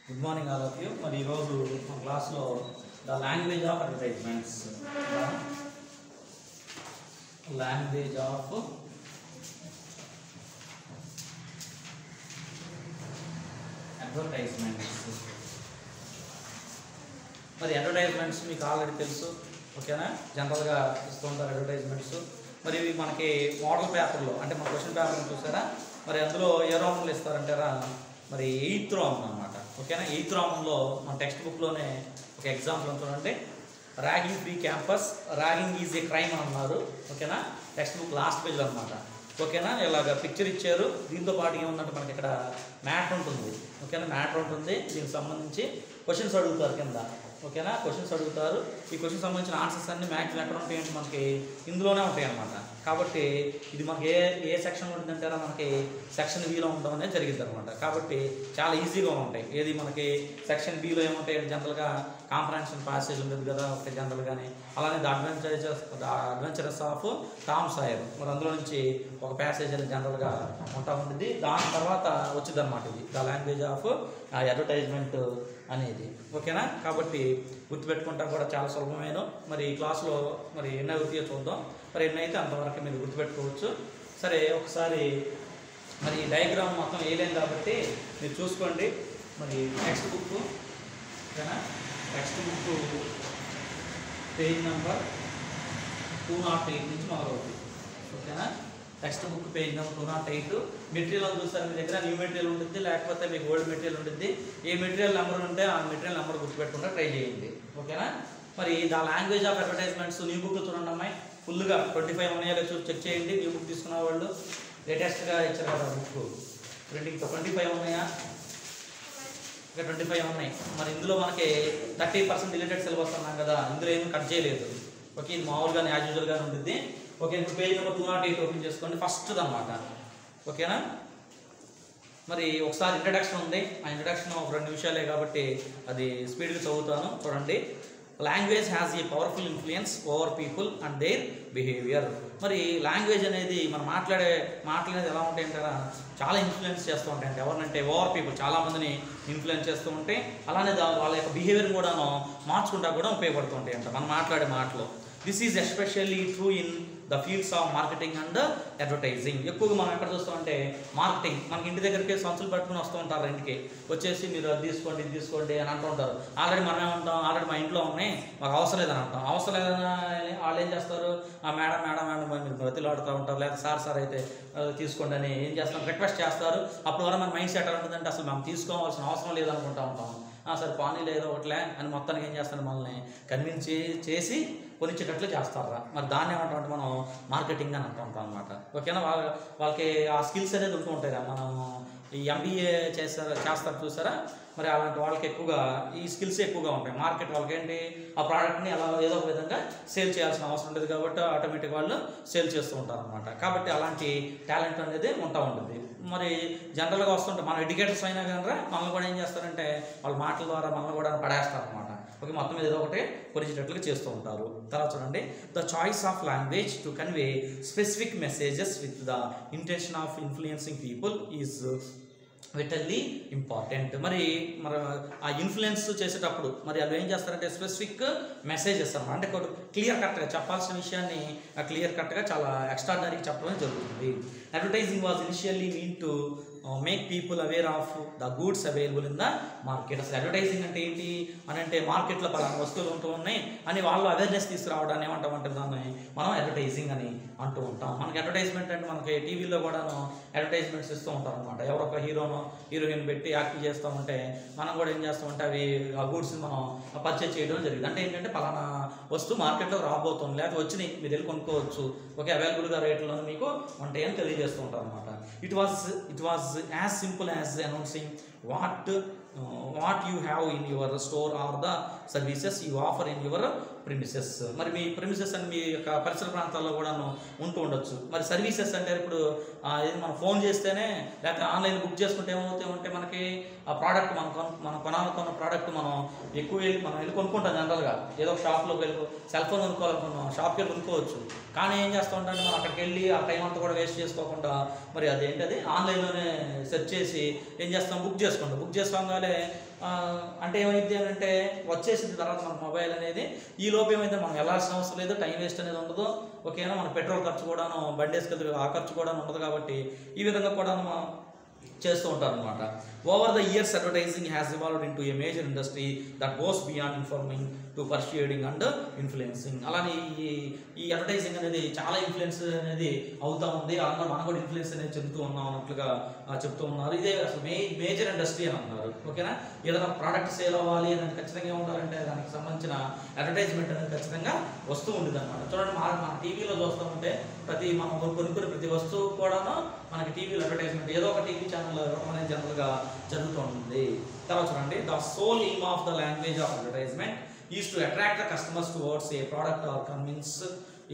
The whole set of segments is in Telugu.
Good morning all of you. మరి ఈరోజు మా క్లాస్లో ద లాంగ్వేజ్ ఆఫ్ అడ్వర్టైజ్మెంట్స్ మరి అడ్వర్టైజ్మెంట్స్ మీకు ఆల్రెడీ తెలుసు, ఓకేనా? జనరల్గా ఇస్తూ ఉంటారు అడ్వర్టైజ్మెంట్స్. మరి ఇవి మనకి మోడల్ పేపర్లో అంటే మన క్వశ్చన్ పేపర్ని చూసారా, మరి అందులో ఏ రోమంలో ఇస్తారంటారా, మరి 8th రోమన్ అనమాట, ఓకేనా? 8th రోమంలో మన టెక్స్ట్ బుక్లోనే ఒక ఎగ్జాంపుల్ చూడండి. Ragging free campus, ragging is a crime అని అన్నారు, ఓకేనా? టెక్స్ట్ బుక్ లాస్ట్ పేజ్లో అనమాట, ఓకేనా? ఇలాగ పిక్చర్ ఇచ్చారు. దీంతో పాటు ఏముందంటే మనకి ఇక్కడ మ్యాటర్ ఉంటుంది, ఓకేనా? మ్యాటర్ ఉంటుంది. దీనికి సంబంధించి క్వశ్చన్స్ అడుగుతారు కింద, ఓకేనా? క్వశ్చన్స్ అడుగుతారు. ఈ క్వశ్చన్ సంబంధించిన ఆన్సర్స్ అన్ని మ్యాక్సిమం ఎక్కడ ఉంటాయంటే మనకి ఇందులోనే ఉంటాయి అన్నమాట. కాబట్టి ఇది మనకి ఏ సెక్షన్ ఉంటుందంటే మనకి సెక్షన్ బిలో ఉండడం అనేది జరిగింది అనమాట. కాబట్టి చాలా ఈజీగా ఉంటాయి. ఏది మనకి సెక్షన్ బిలో ఏముంటాయి జనరల్గా కాంప్రహెన్షన్ ప్యాసేజ్ ఉంటుంది కదా ఒకటి జనరల్గానే. అలానే the adventurous of Tom Sawyer, మరి అందులో నుంచి ఒక ప్యాసేజ్ అనేది జనరల్గా ఉంటా ఉంటుంది. దాని తర్వాత వచ్చింది అనమాట ఇది ద లాంగ్వేజ్ ఆఫ్ అడ్వర్టైజ్మెంట్ అనేది, ఓకేనా? కాబట్టి గుర్తుపెట్టుకుంటా కూడా చాలా సులభమైన. మరి ఈ క్లాస్లో మరి ఎన్ని అవుతాయో చూద్దాం. మరి ఎన్ని అయితే అంతవరకు మీరు గుర్తుపెట్టుకోవచ్చు. సరే, ఒకసారి మరి డయాగ్రామ్ మొత్తం వేయలేం కాబట్టి మీరు చూసుకోండి. మరి టెక్స్ట్ బుక్, ఓకేనా? టెక్స్ట్ బుక్ పేజ్ నెంబర్ 208 నుంచి మొదలవుతుంది, ఓకేనా? Text book page number 208. Material చూస్తారు మీ దగ్గర న్యూ మెటీరియల్ ఉంటుంది, లేకపోతే మీకు ఓల్డ్ మెటీరియల్ ఉంటుంది. ఏ మెటీరియల్ నెంబర్ ఉంటే ఆ మెటీరియల్ నెంబర్ గుర్తుపెట్టుకుంటే ట్రై చేయండి, ఓకేనా? మరి the language of advertisements new book చూడండి అమ్మాయి, ఫుల్గా 25 ఉన్నాయో చూసి చెక్ చేయండి. న్యూ బుక్ తీసుకున్న వాళ్ళు లేటెస్ట్గా ఇచ్చారు కదా బుక్ ప్రింటింగ్ 25 ఉన్నాయా? ఇంకా 25 ఉన్నాయి. మరి ఇందులో మనకి 30% డిలీటెడ్ సిలబస్ అన్నాం కదా, ఇందులో ఏమీ కట్ చేయలేదు, ఓకే? ఇది మామూలుగానే యాజ్ యూజువల్గానే ఉంటుంది, ఓకే? ఇప్పుడు పేజ్ నెంబర్ 208 ఓపెన్ చేసుకోండి, ఫస్ట్ అనమాట, ఓకేనా? మరి ఒకసారి ఇంట్రడక్షన్ ఉంది. ఆ ఇంట్రడక్షన్ ఒక 2 నిమిషాలే కాబట్టి అది స్పీడ్గా చదువుతాను, చూడండి. Language has a powerful influence over people and their behaviour. మరి లాంగ్వేజ్ అనేది మనం మాట్లాడేది ఎలా ఉంటాయంటారా, చాలా ఇన్ఫ్లుయెన్స్ చేస్తూ ఉంటాయి. అంటే ఎవరినంటే ఓవర్ పీపుల్, చాలామందిని ఇన్ఫ్లుయెన్స్ చేస్తూ ఉంటాయి. అలానే వాళ్ళ యొక్క బిహేవియర్ కూడాను మార్చుకుంటా కూడా ఉపయోగపడుతూ ఉంటాయి అంట మనం మాట్లాడే మాటలు. This is especially true in the fields of marketing and advertising. ఎక్కువగా మనం ఎక్కడ చూస్తామంటే మార్కెటింగ్, మనకి ఇంటి దగ్గరికి సంచులు పట్టుకుని వస్తూ ఉంటారు, ఇంటికి వచ్చేసి మీరు అది తీసుకోండి ఇది తీసుకోండి అని అంటూ ఉంటారు. ఆల్రెడీ మనం ఏమంటాం, ఆల్రెడీ మా ఇంట్లో ఉన్నాయి మాకు అవసరం లేదని అంటాం. అవసరం లేదని వాళ్ళు ఏం చేస్తారు, మేడం మేడం మేడం మీరు బ్రతిలాడుతూ ఉంటారు, లేదా సార్ అయితే తీసుకోండి అని ఏం చేస్తాం, రిక్వెస్ట్ చేస్తారు. అప్పుడు వరకు మన మైండ్ సెట్ ఎలా ఉంటుందంటే అసలు మనం తీసుకోవాల్సిన అవసరం లేదనుకుంటా ఉంటాం. సరే పానీ లేదో ఒకట్లే అని మొత్తానికి ఏం చేస్తాను, మనల్ని కన్విన్స్ చేసి కొనిచ్చేటట్లు చేస్తారా. మరి దాన్ని ఏమంటామంటే మనం మార్కెటింగ్ అని అంటూ ఉంటాం అనమాట, ఓకేనా? వాళ్ళకి ఆ స్కిల్స్ అనేది ఉంటూ ఉంటాయి. మనం ఈ MBA చేస్తారు చూసారా, మరి అలాంటి వాళ్ళకి ఎక్కువగా ఈ స్కిల్స్ ఎక్కువగా ఉంటాయి. మార్కెట్ వాళ్ళకి ఏంటి, ఆ ప్రోడక్ట్ని అలా ఏదో ఒక విధంగా సేల్ చేయాల్సిన అవసరం ఉంటుంది కాబట్టి ఆటోమేటిక్ వాళ్ళు సేల్ చేస్తూ ఉంటారు అనమాట. కాబట్టి అలాంటి టాలెంట్ అనేది ఉంటా ఉంటుంది. మరి జనరల్గా వస్తుంటే మనం ఎడ్యుకేటర్స్ అయినా కానీ మనల్ని కూడా ఏం చేస్తారంటే వాళ్ళ మాటల ద్వారా మనల్ని కూడా పడేస్తారు అనమాట, ఓకే? మొత్తం మీద ఏదో ఒకటి కొనిచేటట్లుగా చేస్తూ ఉంటారు. తర్వాత చూడండి, the choice of language to convey specific messages with the intention of influencing people is vitally important. మరి ఆ ఇన్ఫ్లుయెన్స్ చేసేటప్పుడు మరి వాళ్ళు ఏం చేస్తారంటే స్పెసిఫిక్ మెసేజెస్ అన్నమాట, అంటే క్లియర్ కట్గా చెప్పాల్సిన విషయాన్ని క్లియర్ కట్గా చాలా ఎక్స్ట్రాడినరీగా చెప్పడం జరుగుతుంది. Advertising was initially mean to make people aware of the goods available in the market. అసలు అడ్వర్టైజింగ్ అంటే ఏంటి అని అంటే మార్కెట్లో పలానా వస్తువులు ఉంటూ ఉన్నాయి అని వాళ్ళు అవేర్నెస్ తీసుకురావడాన్ని ఏమంటామంటే దాన్ని మనం అడ్వర్టైజింగ్ అని అంటూ ఉంటాం. మనకి అడ్వర్టైజ్మెంట్ అంటే మనకి టీవీలో కూడాను అడ్వర్టైజ్మెంట్స్ ఇస్తూ ఉంటారు అనమాట. ఎవరో ఒక హీరోయిన్ పెట్టి యాక్టింగ్ చేస్తూ ఉంటే మనం కూడా ఏం చేస్తామంటే అవి ఆ గూడ్స్ని మనం పర్చేజ్ చేయడం జరిగింది. అంటే ఏంటంటే పలానా వస్తువు మార్కెట్లో రాబోతుంది, లేకపోతే వచ్చినాయి మీరు వెళ్ళి కొనుక్కోవచ్చు, ఓకే? అవైలబుల్గా రేట్లో మీకు ఉంటాయని తెలియజేస్తూ ఉంటారు అనమాట. It was as simple as announcing what you have in your store or the services you offer in your premises. మరి మీ ప్రిమిసెస్ అని మీ యొక్క పరిసర ప్రాంతాల్లో కూడాను ఉంటూ ఉండొచ్చు. మరి సర్వీసెస్ అంటే ఇప్పుడు ఇది మనం ఫోన్ చేస్తేనే లేకపోతే ఆన్లైన్ బుక్ చేసుకుంటే ఏమవుతాయంటే మనకి ఆ ప్రోడక్ట్ మనం కొనాలనుకున్న ప్రోడక్ట్ మనం ఎక్కువ మనం వెళ్ళి కొనుక్కుంటాం. జనరల్గా ఏదో షాప్లోకి వెళ్ళి సెల్ ఫోన్ కొనుక్కోవాలనుకున్నాం, షాప్కి వెళ్ళి కొనుక్కోవచ్చు. కానీ ఏం చేస్తూ ఉంటాం, మనం అక్కడికి వెళ్ళి ఆ టైం అంతా కూడా వేస్ట్ చేసుకోకుండా మరి అదేంటది ఆన్లైన్లోనే సెర్చ్ చేసి ఏం చేస్తాం, బుక్ చేసుకోండి. బుక్ చేసుకోగానే అంటే ఏమైంది అని అంటే వచ్చేసిన తర్వాత మన మొబైల్ అనేది ఈ లోపు ఏమైతే మనం వెళ్ళాల్సిన అవసరం లేదు, టైం వేస్ట్ అనేది ఉండదు. ఓకేనా, మన పెట్రోల్ ఖర్చు కూడాను బండి వేసుకెళ్తే ఆ ఖర్చు కూడా ఉండదు. కాబట్టి ఈ విధంగా కూడా మనం చేస్తూ ఉంటారు అనమాట. Over the years advertising has evolved into a major industry that goes beyond informing to persuading and influencing. అలానే ఈ అడ్వర్టైజింగ్ అనేది చాలా ఇన్ఫ్లుయెన్స్ అనేది అవుతూ ఉంది. అలాగే మనం కూడా ఇన్ఫ్లుయెన్స్ అనేది చెందుతూ ఉన్నాం అన్నట్లుగా చెప్తూ ఉన్నారు. ఇదే అసలు మేజర్ ఇండస్ట్రీ అని అన్నారు. ఓకేనా, ఏదైనా ప్రోడక్ట్ సేల్ అవ్వాలి అని ఖచ్చితంగా ఉండాలంటే దానికి సంబంధించిన అడ్వర్టైజ్మెంట్ అనేది ఖచ్చితంగా వస్తూ ఉంటుంది అనమాట. చూడండి, మన టీవీలో చూస్తూ ఉంటే మనం కొనుక్కునే ప్రతి వస్తువు కూడాను మనకి టీవీలో అడ్వర్టైజ్మెంట్ ఏదో ఒక టీవీ ఛానల్ ఇవ్వడం అనేది జనరల్గా జరుగుతూ ఉంటుంది. తర్వాత చూడండి, the sole aim of the language of advertisement is to attract the customers towards a product or convince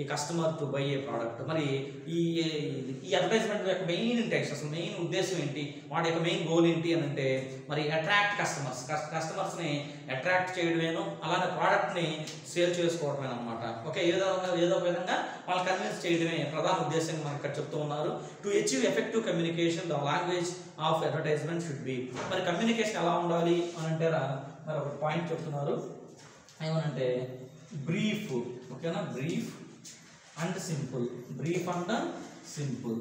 the customer to buy a product. మరి ఈ అడ్వర్టైజ్మెంట్ యొక్క మెయిన్ ఇంటెన్షన్, అసలు మెయిన్ ఉద్దేశం ఏంటి, వాటి యొక్క మెయిన్ గోల్ ఏంటి అని అంటే మరి అట్రాక్ట్ కస్టమర్స్ని అట్రాక్ట్ చేయడమేను, అలానే ప్రోడక్ట్ని సేల్ చేసుకోవడమే అనమాట. ఓకే, ఏదో ఒక విధంగా వాళ్ళు కన్విన్స్ చేయడమే ప్రధాన ఉద్దేశం మనకి ఇక్కడ చెప్తూ ఉన్నారు. To achieve effective communication the language of advertisement should be. మరి కమ్యూనికేషన్ ఎలా ఉండాలి అని అంటే మరి ఒక పాయింట్ చెప్తున్నారు, ఏమనంటే బ్రీఫ్. ఓకేనా, brief and simple. Brief and simple.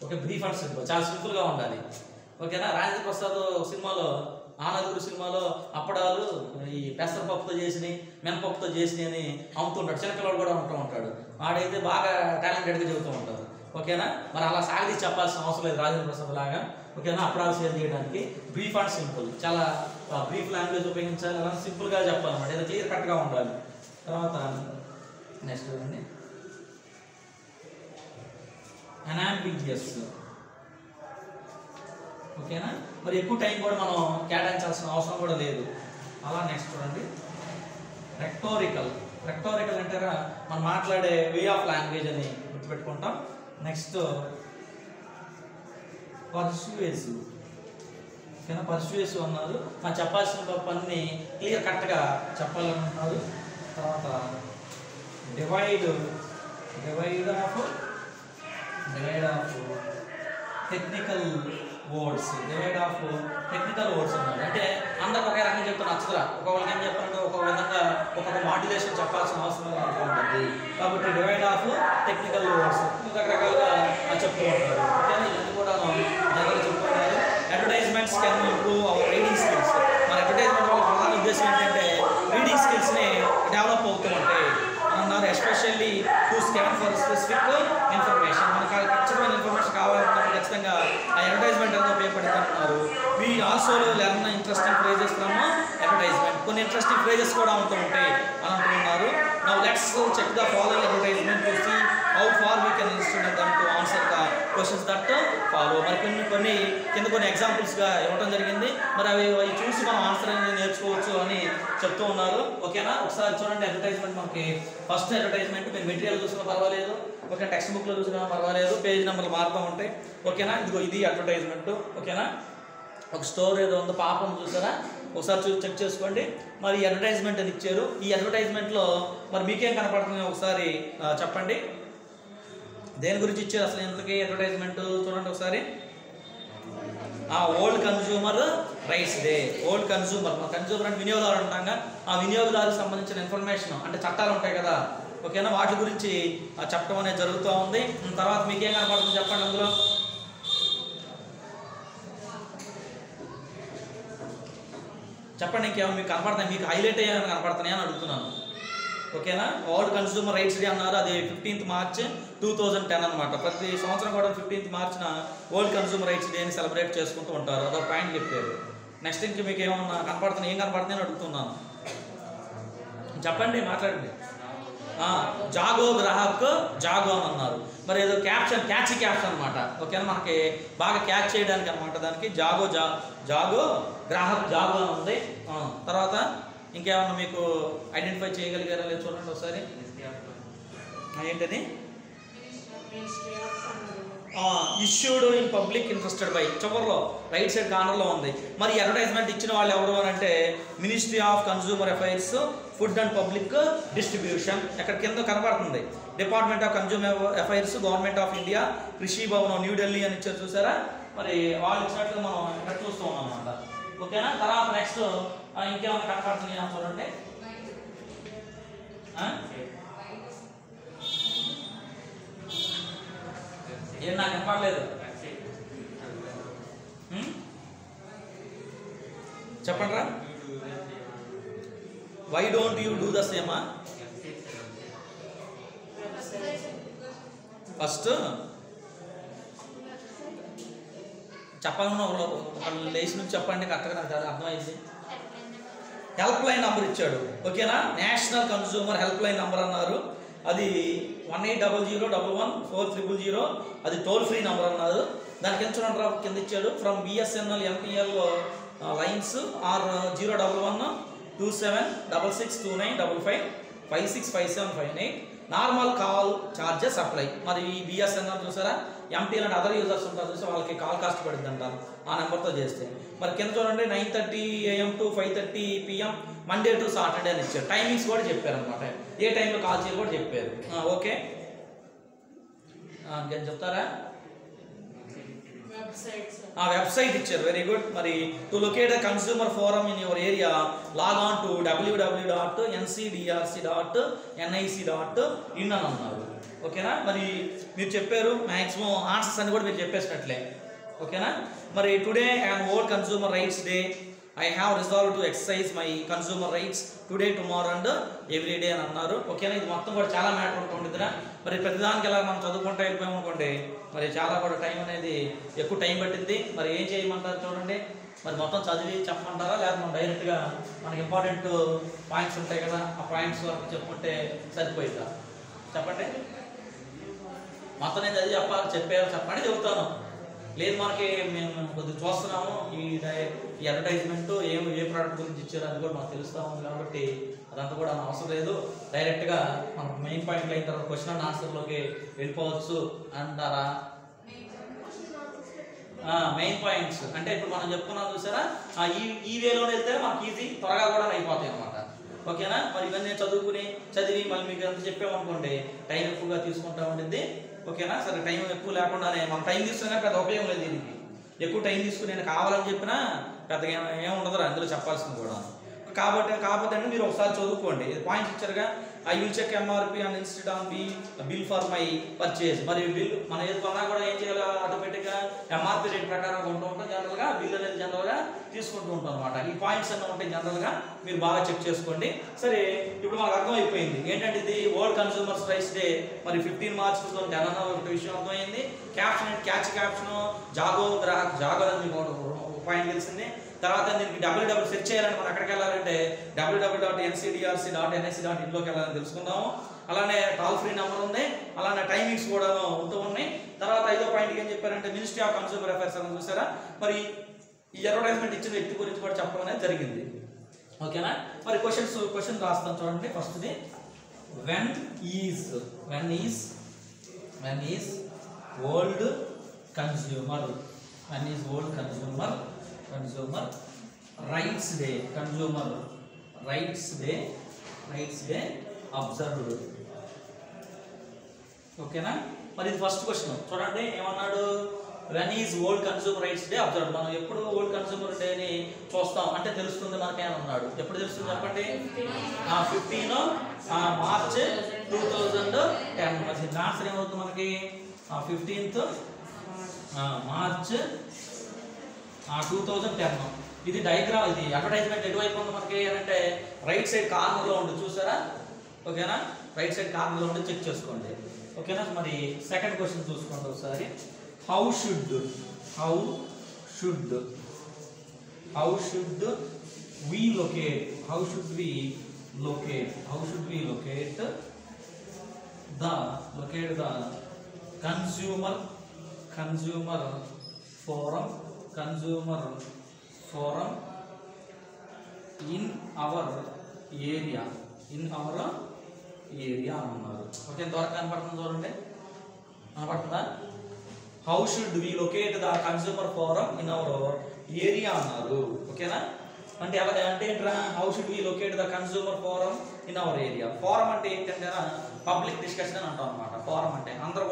Okay, brief and simple, చాలా సింపుల్గా ఉండాలి. ఓకేనా, రాజేంద్ర ప్రసాద్ సినిమాలో ఆనదుగురు సినిమాలో అప్పడాలు ఈ పెసరపప్పుతో చేసినవి మినపప్పుతో చేసినవి అని అమ్ముతుంటాడు. చిన్నపిల్లడు కూడా ఉంటూ ఉంటాడు. వాడైతే బాగా టాలెంటెడ్గా చెబుతూ ఉంటారు. ఓకేనా, మరి అలా సాగదీసి చెప్పాల్సిన అవసరం లేదు రాజేంద్ర ప్రసాద్ లాగా. ఓకేనా, అప్పడాలు షేర్ చేయడానికి బ్రీఫ్ అండ్ సింపుల్, చాలా బ్రీఫ్ లాంగ్వేజ్ ఉపయోగించాలి, అలా సింపుల్గా చెప్పాలన్నమాట, ఏదో క్లియర్ కట్గా ఉండాలి. తర్వాత నెక్స్ట్ చూడండి, అన్అంబిగ్యూయస్. ఓకేనా, మరి ఎక్కువ టైం కూడా మనం కేటాయించాల్సిన అవసరం కూడా లేదు. అలా నెక్స్ట్ చూడండి, రెక్టోరికల్. రెక్టోరికల్ అంటారా మనం మాట్లాడే వే ఆఫ్ లాంగ్వేజ్ అని గుర్తుపెట్టుకుంటాం. నెక్స్ట్ పర్సుయేసివ్. ఓకేనా, పర్సుయేసివ్ అన్నారు, మనం చెప్పాల్సిన పని క్లియర్ కట్గా చెప్పాలనుకున్నారు. తర్వాత divide of technical words. Divide of technical words అన్నారు అంటే అందరికి ఒకే రకంగా చెప్తాను నచ్చదురా, ఒక్కొక్కరికి ఏం చెప్పాలంటే ఒక్కొక్క విధంగా ఒక్కొక్క మాడ్యులేషన్ చెప్పాల్సిన అవసరం ఉంటుంది. కాబట్టి డివైడ్ ఆఫ్ టెక్నికల్ వర్డ్స్ రకరకాలుగా చెప్తూ ఉంటారు. ఓకేనా, ఇవన్నీ కూడా జనరల్గా చెప్తున్నారు. Advertisements can improve our reading skills. మన అడ్వర్టైజ్మెంట్ వల్ల ప్రధాన ఉద్దేశం ఏంటంటే రీడింగ్ స్కిల్స్ని డెవలప్ అవుతూ ఉంటాయి అన్నారు. Especially to scan for specific information. మనకు ఖచ్చితమైన ఇన్ఫర్మేషన్ కావాలంటే ఖచ్చితంగా ఆ అడ్వర్టైజ్మెంట్ అనేది ఉపయోగపడుతూ ఉన్నారు. We also learn interesting phrases from advertisement. కొన్ని ఇంట్రెస్టింగ్ ఫ్రేజెస్ కూడా ఉంటూ ఉంటాయి అని అంటున్నారు. Now let's check the following advertisement to see how far we can instrument them to answer the questions that follow. మరి కొన్ని కింద కొన్ని ఎగ్జాంపుల్స్గా ఇవ్వడం జరిగింది. మరి అవి చూసి మనం ఆన్సర్ అనేది నేర్చుకోవచ్చు అని చెప్తూ ఉన్నారు. ఓకేనా, ఒకసారి చూడండి అడ్వర్టైజ్మెంట్. మనకి ఫస్ట్ అడ్వర్టైజ్మెంట్ మీరు మెటీరియల్ చూసినా పర్వాలేదు, ఓకే, టెక్స్ట్ బుక్లో చూసినా పర్వాలేదు, పేజ్ నెంబర్లు మారుతూ ఉంటాయి. ఓకేనా, ఇది అడ్వర్టైజ్మెంట్. ఓకేనా, ఒక స్టోర్ ఏదో ఉందో పాపం చూసారా, ఒకసారి చెక్ చేసుకోండి. మరి ఈ అడ్వర్టైజ్మెంట్ అని ఇచ్చారు. ఈ అడ్వర్టైజ్మెంట్లో మరి మీకేం కనపడుతుంది ఒకసారి చెప్పండి. దేని గురించి ఇచ్చారు అసలు ఇంతకీ అడ్వర్టైజ్మెంట్ చూడండి ఒకసారి. Old consumer rights day. Old consumer అంటే వినియోగదారు అంటాం. ఆ వినియోగదారుకు సంబంధించిన ఇన్ఫర్మేషన్ అంటే చట్టాలు ఉంటాయి కదా, ఓకేనా, వాటి గురించి చెప్పడం అనేది జరుగుతూ ఉంది. తర్వాత మీకేం కనపడుతుంది చెప్పండి అందులో. చెప్పండి, ఇంకేమైనా మీకు కనపడుతున్నాయి, మీకు హైలైట్ అయ్యేమైనా కనపడుతున్నాయి అని అడుగుతున్నాను. ఓకేనా, వరల్డ్ కన్స్యూమర్ రైట్స్ డే అన్నారు. అది 15th March 2010 అనమాట. ప్రతి సంవత్సరం కూడా 15th March world consumer rights డేని సెలబ్రేట్ చేసుకుంటూ ఉంటారు. అదొక పాయింట్ చెప్పారు. నెక్స్ట్ ఇంక మీకు ఏమన్నా కనపడుతున్నాయి, ఏం కనపడుతున్నాయి అని అడుగుతున్నాను. చెప్పండి, మాట్లాడండి. జాగో గ్రాహక్ జాగో అని అన్నారు. మరి ఏదో క్యాచీ క్యాప్షన్ అనమాట. ఓకేనా, మనకి బాగా క్యాచ్ చేయడానికి అనమాట. దానికి జాగో గ్రాహక్ జాగో అని ఉంది. తర్వాత ఇంకేమన్నా మీకు ఐడెంటిఫై చేయగలిగారా లేదు చూడండి ఒకసారి. ఏంటది? Issued in public interested by, చివరిలో రైట్ సైడ్ కార్నర్లో ఉంది. మరి అడ్వర్టైజ్మెంట్ ఇచ్చిన వాళ్ళు ఎవరు అని అంటే ministry of consumer affairs, food and public distribution. ఎక్కడ కింద కనబడుతుంది department of consumer affairs, government of India, కృషి భవన్ న్యూఢిల్లీ అని ఇచ్చారు చూసారా. మరి వాళ్ళు ఇచ్చినట్టు మనం ఇక్కడ చూస్తూ ఉన్నాం అన్నమాట. ఓకేనా? తర్వాత నెక్స్ట్ ఇంకేమైనా కనపడుతున్నాయా చూడండి. ఏం నాకు కనపడలేదు, చెప్పండి రా. Why don't you do the సేమా? ఫస్ట్ చెప్పాలన్నా ఒకళ్ళు లేచి నుంచి చెప్పండి కరెక్ట్గా, నాకు అర్థమైంది. హెల్ప్ లైన్ నెంబర్ ఇచ్చాడు. ఓకేనా? National consumer help line number అన్నారు. అది 1800114300, అది టోల్ ఫ్రీ నెంబర్ అన్నారు. దానికి ఎంత చూడండి రా, కింద ఇచ్చాడు. From BSNL MPL lines are 01127662955565758 normal call charges apply. మరి ఈ బిఎస్ఎన్ఎల్ చూసారా, ఎంటీఎల్ అండ్ అదర్ యూజర్స్ ఉంటారు చూసి వాళ్ళకి కాల్ కాస్ట్ పడుతుంది అంటారు ఆ నెంబర్తో చేస్తే. మరి కింద చూడండి 9:30 AM to 5:30 PM Monday to Saturday అని ఇచ్చారు. టైమింగ్స్ కూడా చెప్పారు అనమాట, ఏ టైంలో కాల్ చేయాలి కూడా చెప్పారు. ఓకే, ఇంకేం చెప్తారా? వెబ్సైట్ ఇచ్చారు. Very good. మరి to locate the consumer forum in your area log on to www.ncdrc.nic.in అని అన్నారు. ఓకేనా? మరి మీరు చెప్పారు మ్యాక్సిమం ఆన్సర్స్ అని కూడా మీరు చెప్పేసినట్లే. ఓకేనా? మరి today and world consumer rights day. I have resolve to exercise my consumer rights today, tomorrow and every day అని అన్నారు. ఓకేనా? ఇది మొత్తం కూడా చాలా మ్యాటర్ ఉంటుందిరా. మరి ప్రతిదానికి ఎలా మనం చదువుకుంటూ వెళ్ళిపోయాం అనుకోండి, మరి చాలా కూడా టైం అనేది ఎక్కువ టైం పట్టింది. మరి ఏం చేయమంటారు చూడండి, మరి మొత్తం చదివి చెప్పమంటారా, లేదా మనం డైరెక్ట్గా మనకి ఇంపార్టెంట్ పాయింట్స్ ఉంటాయి కదా, ఆ పాయింట్స్ వరకు చెప్పుకుంటే సరిపోయిందా? చెప్పండి. మొత్తం నేను చదివి చెప్పండి చెబుతాను. లేదు మనకి మేము కొద్దిగా చూస్తున్నాము ఈ అడ్వర్టైజ్మెంట్ ఏ ప్రోడక్ట్ గురించి ఇచ్చారో అది కూడా మాకు తెలుస్తూ ఉంది కాబట్టి అదంతా కూడా అవసరం లేదు. డైరెక్ట్గా మనం మెయిన్ పాయింట్లు అయిన తర్వాత క్వశ్చన్ అండ్ ఆన్సర్లోకి వెళ్ళిపోవచ్చు అంటారా? మెయిన్ పాయింట్స్ అంటే ఇప్పుడు మనం చెప్పుకున్నాం చూసారా, ఈ వేలోనే వెళ్తే మనకి ఈజీ త్వరగా కూడా అయిపోతాయి అనమాట. ఓకేనా? మరి ఇవన్నీ చదివి మళ్ళీ మీకు ఎంత చెప్పామనుకోండి టైం ఎక్కువగా తీసుకుంటా ఉంటుంది. ఓకేనా? సరే, టైం ఎక్కువ లేకుండానే మనం టైం తీసుకున్నా పెద్ద ఉపయోగం లేదు. దీనికి ఎక్కువ టైం తీసుకుని నేను కావాలని చెప్పినా పెద్దగా ఏముండదు అందులో చెప్పాల్సింది కూడా. కాకపోతే మీరు ఒకసారి చదువుకోండి. పాయింట్స్ ఇచ్చారుగా, I will check MRP and instead on bill for my purchase. మరి బిల్ మనం ఏది కొన్నా కూడా ఏం చేయాలి, ఆటోమేటిక్గా ఎంఆర్పి రేట్ ప్రకారం కొంటూ ఉంటాం. జనరల్గా బిల్ అనేది జనరల్గా తీసుకుంటూ ఉంటాం అనమాట. ఈ పాయింట్స్ అన్నీ ఉంటాయి జనరల్గా, మీరు బాగా చెక్ చేసుకోండి. సరే, ఇప్పుడు మనకు అర్థమైపోయింది ఏంటంటే ఇది వరల్డ్ కన్స్యూమర్స్ రైట్స్ డే. మరి 15 March 2010 అన్న ఒక విషయం అర్థమైంది. క్యాచ్ క్యాప్షన్ జాగో అని మీకు పాయింట్ తెలిసింది. తర్వాత దీనికి www సెర్చ్ చేయాలని మనం ఎక్కడికి వెళ్ళాలంటే www.ncdrc.nic.in వెళ్ళాలని తెలుసుకుందాము. అలానే టోల్ ఫ్రీ నెంబర్ ఉంది, అలానే టైమింగ్స్ కూడా ఉంటూ ఉన్నాయి. తర్వాత 5వ పాయింట్ ఏం చెప్పారంటే మినిస్ట్రీ ఆఫ్ కన్స్యూమర్ అఫైర్స్ అని చూసారా. మరి ఈ అడ్వర్టైజ్మెంట్ ఇచ్చిన వ్యక్తి గురించి కూడా చెప్పడం అనేది జరిగింది. ఓకేనా? మరి క్వశ్చన్ రాస్తాను చూడండి. ఫస్ట్ది when is world consumer rights day observed. ఓకేనా? మరి ఇది ఫస్ట్ క్వశ్చన్ చూడండి. ఏమన్నాడు, when is world consumer rights day observed. మనం ఎప్పుడు వరల్డ్ కన్స్యూమర్ డేని చూస్తాం అంటే తెలుస్తుంది మనకేమని అన్నాడు. ఎప్పుడు తెలుస్తుంది చెప్పండి? 15 March 2010. మరి ఆన్సర్ ఏమవుతుంది మనకి? 15th March 2010. ఇది డయాగ్రామ్, ఇది అడ్వర్టైజ్మెంట్ ఎటువైపు ఉంది మనకి అంటే రైట్ సైడ్ కార్నర్లో ఉంది చూసారా. ఓకేనా? రైట్ సైడ్ కార్నర్లో ఉండి చెక్ చేసుకోండి. ఓకేనా? మరి సెకండ్ క్వశ్చన్ చూసుకోండి ఒకసారి. How should we locate the consumer forum in our area అన్నారు. ఓకే, ఎంతవరకు కనపడుతుంది చూడండి, కనపడుతుందా? How should we locate the consumer forum in our area అన్నారు. ఓకేనా? అంటే ఎలా అంటే ఏంట్రా, how should we locate the consumer forum in our area. Forum అంటే ఏంటంటే పబ్లిక్ డిస్కషన్ అని అంటాం అనమాట. ఫోరం అంటే అందరూ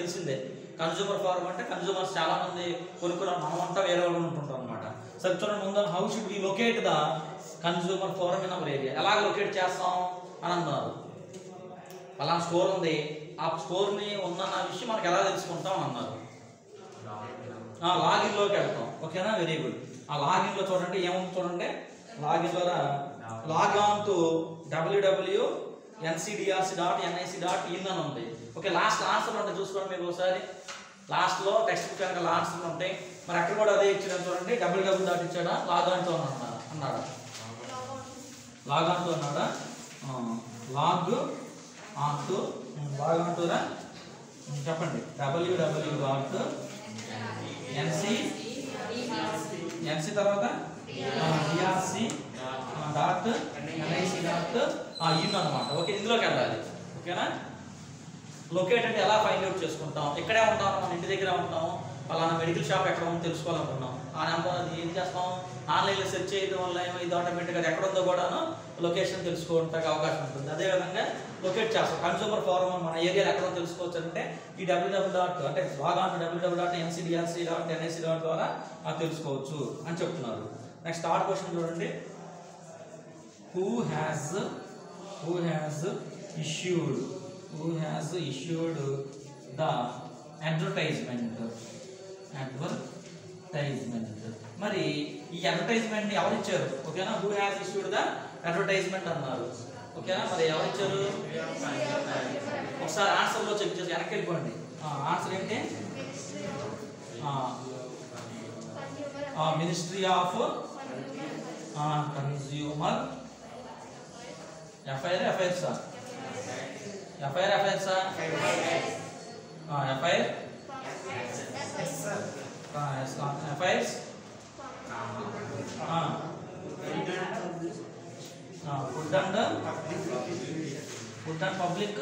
తెలిసిందే కన్జ్యూమర్ ఫారం అంటే కన్జ్యూమర్స్ చాలా మంది కొనుక్కున్న మనం అంతా వేరే వాళ్ళు ఉంటుంటాం అనమాట. సరే చూడండి ముందు how should we locate the consumer forum in our area. ఎలాగ లొకేట్ చేస్తాం అని అన్నారు. అలా స్టోర్ ఉంది, ఆ స్టోర్ని ఉందన్న విషయం మనకు ఎలా తెలుసుకుంటాం అని అన్నారు. లాగిన్లోకి వెళ్తాం. ఓకేనా, వెరీ గుడ్. ఆ లాగిన్లో చూడండి ఏముంది చూడండి, లాగిన్ ద్వారా లాగ్ ఆన్ టు www.ncdrc.nic.in అని ఉంది. ఓకే, లాస్ట్ ఆన్సర్లు ఉంటాయి చూసుకోండి మీరు ఒకసారి. లాస్ట్లో టెక్స్ట్ బుక్ వెనకాల ఆన్సర్లు ఉంటాయి. మరి అక్కడ కూడా అదే ఇచ్చాడు చూడండి, www. ఇచ్చాడా, లాగ్ ఆన్ టు అన్నాడా, లాగ్ ఆన్ టు అన్నాడా, లాగ్ ఆన్ టు రా చెప్పండి, www.nc తర్వాత drc.nic.in అనమాట. ఓకే, ఇందులోకి వెళ్ళాలి. ఓకేనా, లొకేట్ అంటే ఎలా ఫైండ్ అవుట్ చేసుకుంటాం. ఇక్కడే ఉంటాము, మన ఇంటి దగ్గర ఉంటాము, పలానా మెడికల్ షాప్ ఎక్కడ ఉందో తెలుసుకోవాలనుకున్నాం. ఆ నెంబర్ అది ఏం చేస్తాం, ఆన్లైన్లో సెర్చ్ చేయడం వల్ల ఇది ఆటోమేటిక్గా ఎక్కడ ఉందో కూడాను లొకేషన్ తెలుసుకోవడానికి అవకాశం ఉంటుంది. అదేవిధంగా లొకేట్ చేస్తాం. కన్జ్యూమర్ ఫోరం మన ఏరియాలో ఎక్కడో తెలుసుకోవచ్చు అంటే ఈ www. అంటే లాగ్ ఆన్ www.ncdrc.nic. ద్వారా తెలుసుకోవచ్చు అని చెప్తున్నారు. నెక్స్ట్ థర్డ్ క్వశ్చన్ చూడండి, who has issued the advertisement. మరి ఈ అడ్వర్టైజ్మెంట్ ఎవరు ఇచ్చారు? ఓకేనా, who has issued the advertisement అన్నారు. ఓకేనా, మరి ఎవరు ఇచ్చారు? ఒకసారి ఆన్సర్లో చెక్ చేసి వెనక్కి వెళ్ళిపోండి. ఆన్సర్ ఏంటి? Ministry of consumer affairs food and public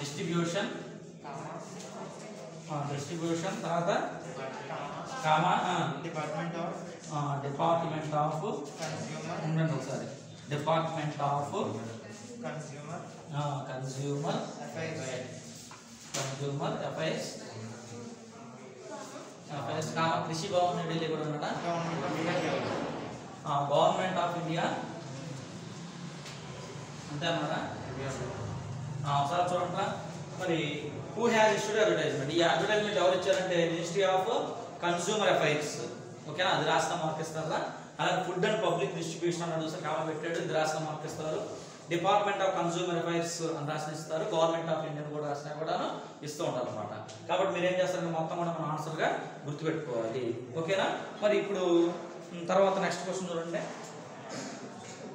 distribution తర్వాత డిపార్ట్మెంట్ ఆఫ్ కన్జ్యూమర్ అఫైర్స్ కృషి భవన్ ఢిల్లీ కూడా ఉన్నాడా, గవర్నమెంట్ ఆఫ్ ఇండియా అంతే అన్నారా. ఒకసారి చూడండి, మరి హూ హ్యాస్ ఇష్యూడ్ అడ్వర్టైజ్మెంట్. ఈ అడ్వర్టైజ్మెంట్ ఎవరు ఇచ్చారంటే మినిస్ట్రీ ఆఫ్ కన్జ్యూమర్ అఫైర్స్. ఓకేనా, అది రాస్తా మార్క్ ఇస్తారా. అలాగే ఫుడ్ అండ్ పబ్లిక్ డిస్ట్రిబ్యూషన్ అని చూస్తే కామన్ పెట్టాడు, ఇది రాస్తా మార్క్ ఇస్తారు. డిపార్ట్మెంట్ ఆఫ్ కన్జ్యూమర్ అఫైర్స్ అని రాసిన ఇస్తారు. గవర్నమెంట్ ఆఫ్ ఇండియా కూడా రాసినా కూడా ఇస్తూ ఉంటారు అనమాట. కాబట్టి మీరు ఏం చేస్తారంటే మొత్తం కూడా మనం ఆన్సర్గా గుర్తుపెట్టుకోవాలి. ఓకేనా, మరి ఇప్పుడు తర్వాత నెక్స్ట్ క్వశ్చన్ చూడండి.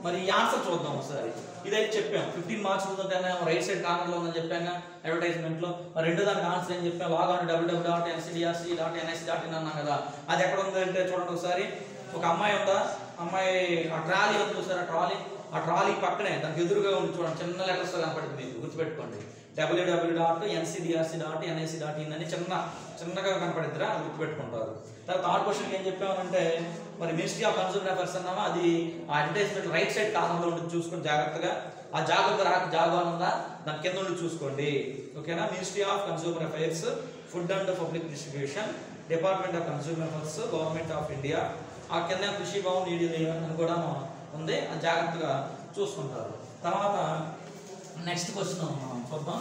మరి ఈ ఆన్సర్ చూద్దాం ఒకసారి. ఇదైతే చెప్పాం 15 మార్క్స్ ఉందంటే రైట్ సైడ్ కార్నర్లో ఉందని చెప్పాక అడ్వర్టైజ్మెంట్లో. మరి రెండో దానికి ఆన్సర్ ఏం చెప్పాం, లాగ్ ఆన్ www.ncdrc.nic.in అన్నాం కదా. అది ఎక్కడ ఉందంటే చూడండి ఒకసారి. ఒక అమ్మాయి ఉందా, అమ్మాయి ఆ ట్రాలీ ఉంది చూసారు, ఆ ట్రాలీ పక్కనే దానికి ఎదురుగా ఉంది చూడండి, చిన్న లెటర్స్తో కనపడుతుంది, మీకు గుర్తుపెట్టుకోండి. www.ncdrc.nic.in అని చిన్నగా కనపడిద్దిరా, అది గుర్తుపెట్టుకుంటారు. తర్వాత థర్డ్ క్వశ్చన్ ఏం చెప్పామంటే మరి మినిస్ట్రీ ఆఫ్ కన్జ్యూమర్ అఫైర్స్ అన్నామా, అది ఆ అడ్వర్టైజ్మెంట్ రైట్ సైడ్ కార్నర్లో ఉండి చూసుకొని జాగ్రత్తగా. ఆ జాగ్రత్త ఉందా దాని కింద ఉండి చూసుకోండి. ఓకేనా, ministry of consumer affairs, food and public distribution, department of consumer affairs, government of India. ఆ కింద కృషి భవన్ అని కూడా ఉంది, అది జాగ్రత్తగా చూసుకుంటారు. తర్వాత నెక్స్ట్ క్వశ్చన్ చూద్దాం.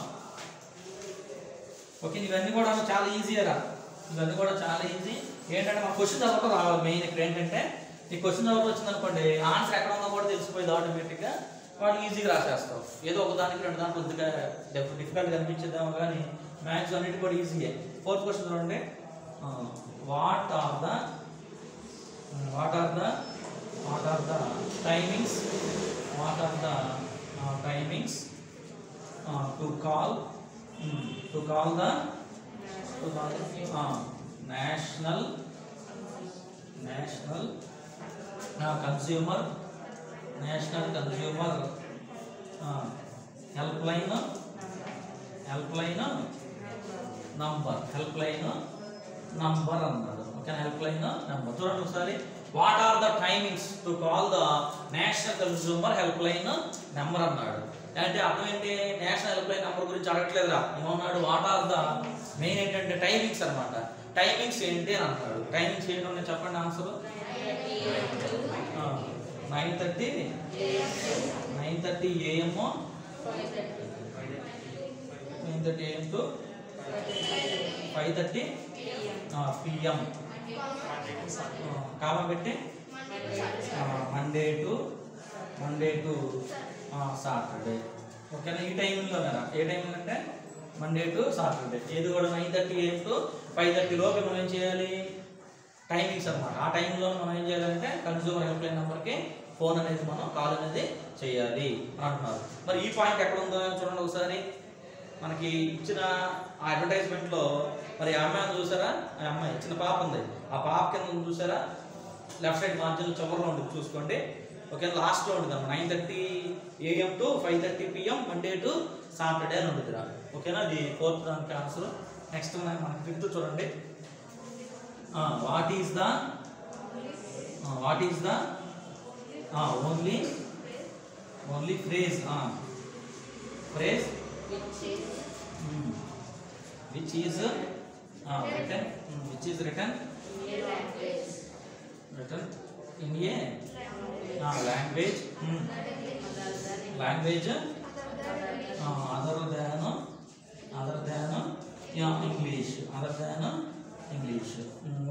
ఓకే, ఇవన్నీ కూడా చాలా ఈజీయరా, ఇవన్నీ కూడా చాలా ఈజీ. ఏంటంటే మన క్వశ్చన్ చదవటం రావాలి మెయిన్. ఇక్కడ ఏంటంటే ఈ క్వశ్చన్ చదవటం వచ్చిందనుకోండి, ఆన్సర్ ఎక్కడ ఉందో కూడా తెలిసిపోయింది ఆటోమేటిక్గా, వాళ్ళు ఈజీగా రాసేస్తాం. ఏదో ఒక దానికి రెండు దానికి కొద్దిగా డిఫికల్ట్గా అనిపించేద్దాము, కానీ మ్యాథ్స్ అన్నిటి కూడా ఈజీయే. ఫోర్త్ క్వశ్చన్ చూడండి, what are the timings to call the national consumer help line number అన్నాడు. ఓకే, హెల్ప్ లైన్ నెంబర్ చూడండి ఒకసారి. What are the timings to call the national consumer help line number అన్నాడు. అంటే అర్థం ఏంటి, నేషనల్ హెల్ప్ లైన్ నెంబర్ గురించి అడగట్లేదురా, ఏమన్నాడు, వాట్ ఆర్ ద మెయిన్ ఏంటంటే టైమింగ్స్ అనమాట. టైమింగ్స్ ఏంటి అని అంటున్నాడు. టైమింగ్స్ ఏంటి ఉన్నాయి చెప్పండి answer. 9:30 AM 9:30 AM to 5:30 PM. Comma పెట్టి మండే టు సాటర్డే. ఓకేనా, ఈ టైంలో కదా. ఏ టైం అంటే మండే టు సాటర్డే. ఏది కూడా 9:30 AM to 5:30 లోపు మనం ఏం చేయాలి, టైమింగ్స్ అనమాట. ఆ టైంలో మనం ఏం చేయాలంటే కన్స్యూమర్ హెల్ప్ లైన్ నెంబర్కి ఫోన్ అనేది మనం కాల్ అనేది చేయాలి అంటున్నారు. మరి ఈ పాయింట్ ఎక్కడ ఉందో చూడండి ఒకసారి. మనకి ఇచ్చిన ఆ అడ్వర్టైజ్మెంట్లో మరి ఆ అమ్మాయిని చూసారా, ఆ అమ్మాయి చిన్న పాప ఉంది, ఆ పాప కింద చూసారా, లెఫ్ట్ సైడ్ మార్జిన్ చివరిలో ఉంటుంది చూసుకోండి. ఓకే, లాస్ట్లో ఉంటుంది అన్నమాట. 9:30 AM to 5:30 PM Monday to Saturday అని ఉంటుంది. ఓకేనా, అది 4th దానికి ఆన్సర్. నెక్స్ట్ మనకి 5th చూడండి. What is the only phrase which is written in a language other than English.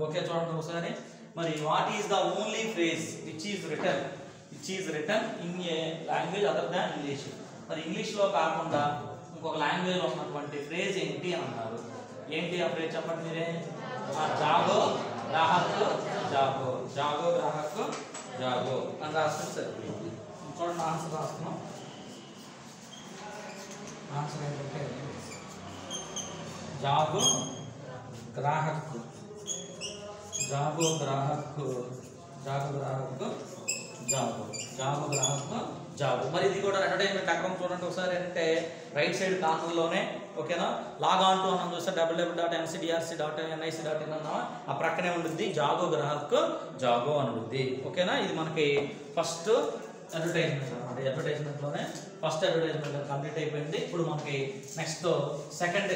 Okay, చూడండి ఒకసారి. మరి what is the only phrase which is return in a language other than English. మరి ఇంగ్లీష్లో కాకుండా ఇంకొక లాంగ్వేజ్లో ఉన్నటువంటి ఫ్రేజ్ ఏంటి అని అన్నారు. ఏంటి ఆ ఫ్రేజ్ చెప్పండి మీరే. జాగో గ్రాహక్ జాగో అని రాస్తుంది సరిపోయింది. చూడండి ఆన్సర్ రాస్తున్నాం. ఆన్సర్ ఏంటంటే జాగో గ్రాహక్ జాబ్. మరి ఇది కూడా అడ్వర్టైజ్మెంట్ అక్కడ చూడండి ఒకసారి. అంటే రైట్ సైడ్ కార్నర్లోనే ఓకేనా, లాగ్ ఆన్ టు అన్నాం చూస్తే www.ncdrc.nic.in అన్నా ఆ ప్రక్కనే ఉంటుంది జాగో గ్రాహక్ జాగో అని ఉంటుంది. ఓకేనా, ఇది మనకి ఫస్ట్ అడ్వర్టైజ్మెంట్ అనమాట. అడ్వర్టైజ్మెంట్లోనే ఫస్ట్ అడ్వర్టైజ్మెంట్ కంప్లీట్ అయిపోయింది. ఇప్పుడు మనకి నెక్స్ట్ సెకండ్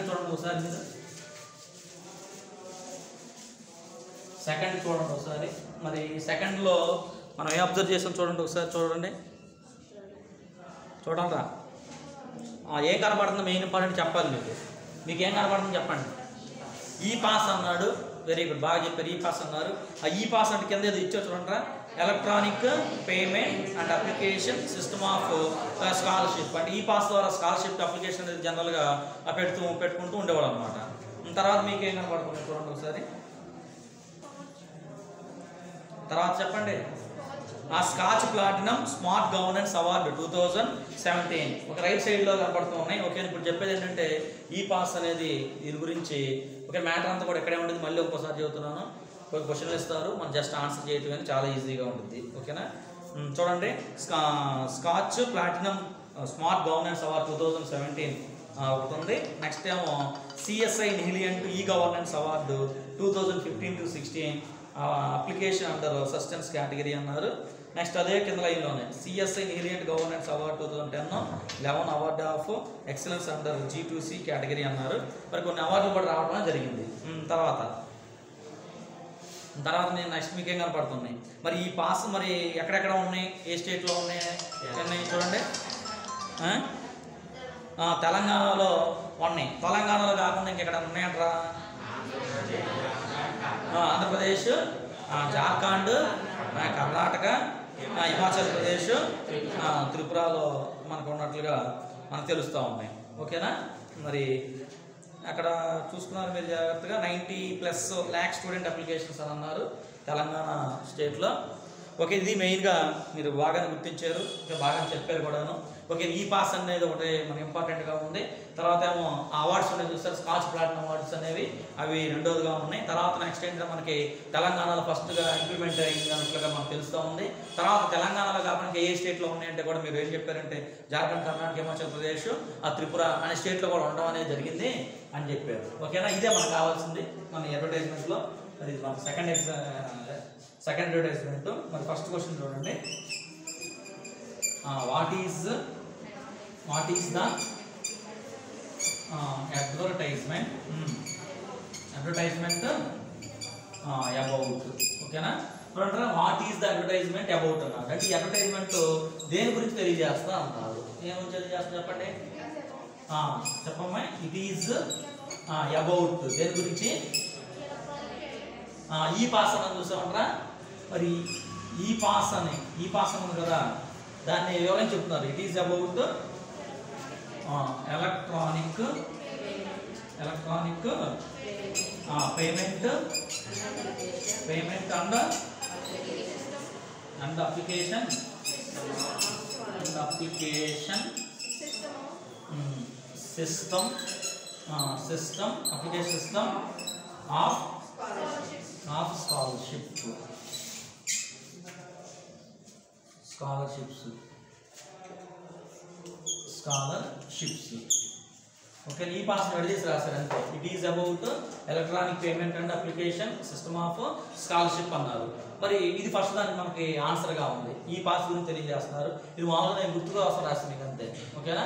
చూడండి ఒకసారి. మీరు సెకండ్ చూడండి ఒకసారి. మరి సెకండ్లో మనం ఏం అబ్జర్వ్ చేసాం చూడండి ఒకసారి. చూడండి ఏం కనబడుతుందో మెయిన్ ఇంపార్టెంట్ చెప్పాలి మీకు ఏం కనబడుతుందో చెప్పండి. ఈ పాస్ అన్నాడు, వెరీ గుడ్, బాగా చెప్పారు. ఈ పాస్ అన్నారు. ఆ ఈ పాస్ అంటే కింద ఏదో ఇచ్చో చూడండి, electronic payment and application system of scholarship. అంటే ఈ పాస్ ద్వారా స్కాలర్షిప్ అప్లికేషన్ అనేది జనరల్గా పెట్టుకుంటూ ఉండేవాడు అనమాట. తర్వాత మీకు ఏం కనబడుతుంది చూడండి ఒకసారి. తర్వాత చెప్పండి. ఆ scotch platinum smart governance award 2017 ఒక రైట్ సైడ్లో కనపడుతూ ఉన్నాయి. ఓకే, ఇప్పుడు చెప్పేది ఏంటంటే ఈ పాస్ అనేది దీని గురించి ఓకే, మ్యాటర్ అంతా కూడా ఎక్కడే ఉంటుంది. మళ్ళీ ఒక్కోసారి చెబుతున్నాను. ఒక క్వశ్చన్లు ఇస్తారు, మనం జస్ట్ ఆన్సర్ చేయటం అని చాలా ఈజీగా ఉంటుంది. ఓకేనా, చూడండి. Skoch platinum smart governance award 2017 ఒకటి ఉంది. నెక్స్ట్ ఏమో CSI Nihilent e governance award 2015-16 application under sustenance category అన్నారు. నెక్స్ట్ అదే కింద లైన్లోనే CSI నిహిలియంట్ governance award 2010 11 award of excellence under G2C category అన్నారు. మరి కొన్ని అవార్డులు కూడా రావడం జరిగింది. తర్వాత నేను నెక్స్ట్ మీకేం కనపడుతున్నాయి. మరి ఈ పాస్ మరి ఎక్కడెక్కడ ఉన్నాయి, ఏ స్టేట్లో ఉన్నాయి చూడండి. తెలంగాణలో ఉన్నాయి. తెలంగాణలో కాకుండా ఇంకెక్కడ ఉన్నాయంటారా, ఆంధ్రప్రదేశ్, జార్ఖండ్, కర్ణాటక, హిమాచల్ ప్రదేశ్, త్రిపురలో మనకు ఉన్నట్లుగా మనకు తెలుస్తూ ఉన్నాయి. ఓకేనా, మరి అక్కడ చూసుకున్నారు మీరు జాగ్రత్తగా. 90+ lakh స్టూడెంట్ అప్లికేషన్స్ అని అన్నారు తెలంగాణ స్టేట్లో. ఓకే, ఇది మెయిన్గా మీరు బాగా గుర్తించారు, బాగా చెప్పారు కూడాను. ఓకే, ఈ పాస్ అనేది ఒకటి మనకి ఇంపార్టెంట్గా ఉంది. తర్వాత ఏమో అవార్డ్స్ ఉన్నాయి చూస్తారు, స్కాచ్ ప్లాటినం అవార్డ్స్ అనేవి, అవి రెండోదిగా ఉన్నాయి. తర్వాత నెక్స్ట్ ఏంటంటే మనకి తెలంగాణలో ఫస్ట్గా ఇంప్లిమెంట్ అయినట్లుగా మనకు తెలుస్తూ ఉంది. తర్వాత తెలంగాణలో కాకుండా ఏ స్టేట్లో ఉన్నాయంటే కూడా మీరు ఏం చెప్పారంటే జార్ఖండ్, కర్ణాటక, హిమాచల్ ప్రదేశ్, త్రిపుర అనే స్టేట్లో కూడా ఉండడం అనేది జరిగింది అని చెప్పారు. ఓకేనా, ఇదే మనకు కావాల్సింది మన అడ్వర్టైజ్మెంట్లో. మరి ఇది మన సెకండ్ అడ్వర్టైజ్మెంట్. మరి ఫస్ట్ క్వశ్చన్ చూడండి. What is what is the advertisement about. ఓకేనా? చూడండి, what is the advertisement about అన్నారు. అంటే ఈ అడ్వర్టైజ్మెంట్ దేని గురించి తెలియజేస్తా అంటారు. ఏమని తెలియజేస్తా చెప్పండి, చెప్పమ్మా. ఇట్ ఈజ్ అబౌట్ దేని గురించి? ఈ పాస్ అని చూసామంటారా? మరి ఈ పాస్ ఉంది కదా, దాన్ని ఎవరైనా చెప్తున్నారు. It is about electronic payment and application system application system of scholarships. Okay, ఈ పాస్ అడిగేసి రాశారు అంతే. It is about electronic payment and application system of scholarship అన్నారు. మరి ఇది ఫస్ట్ దానికి మనకి ఆన్సర్గా ఉంది. ఈ పాస్ గురించి తెలియజేస్తున్నారు. ఇది మామూలుగా నేను గుర్తుగా వస్తా రాస్తాను మీకు అంతే. ఓకేనా?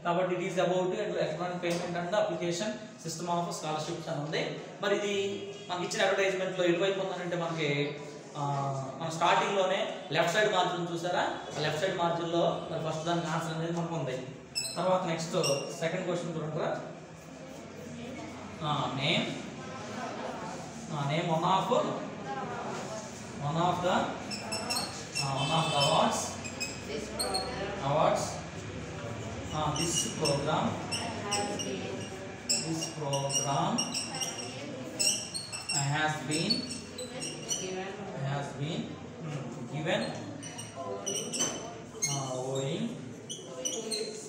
కాబట్టి it is about electronic payment and application system of scholarships అని ఉంది. మరి ఇది మనకి ఇచ్చిన అడ్వర్టైజ్మెంట్లో ఎటువైపు ఉందంటే మనకి మన స్టార్టింగ్లోనే లెఫ్ట్ సైడ్ మార్జిన్ చూసారా? ఆ లెఫ్ట్ సైడ్ మార్జిన్లో మరి ఫస్ట్ దానికి ఆన్సర్ అనేది మనకు ఉంది. తర్వాత నెక్స్ట్ సెకండ్ క్వశ్చన్ చూడండిరా. Name one of the awards this programme has been given owing to its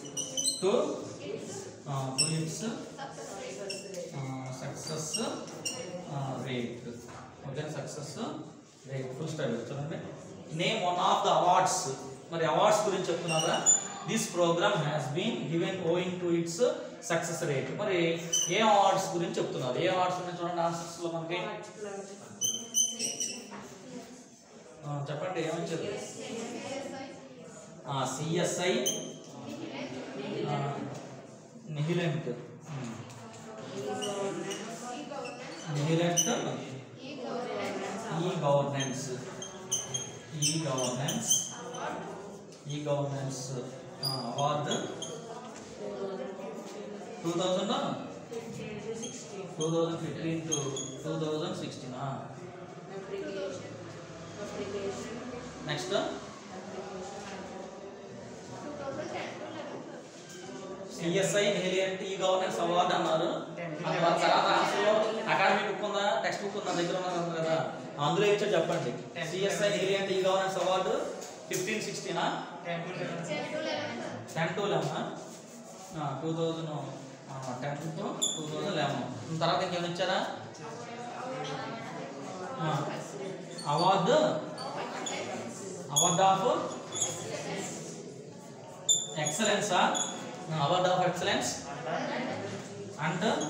success rate. Okay, success rate. Full stop. చూడండి, name one of the awards. మరి అవార్డ్స్ గురించి చెప్తున్నారా? This program has been given owing to its success rate. మరి ఏ అవార్డ్స్ గురించి చెప్తున్నారు? ఏ అవార్డ్స్ గురించి చూడండి ఆన్సర్స్ లో మనకి. చెప్పండి, ఏమొచ్చారు? CSI Nihilent e governance award 2015 to 2016. Next CSI Nihilent e governance award అన్నారు. అకాడమిక్ బుక్ ఉందా, టెక్స్ట్ బుక్ ఉందా దగ్గర ఉన్నారు కదా, అందులో ఇచ్చా చెప్పండి. CSI Nihilent e governance award 15-16 10 to 11 2010 to 2011. తర్వాత ఇంకేమైనా ఇచ్చారా? Award of excellence. Award of excellence under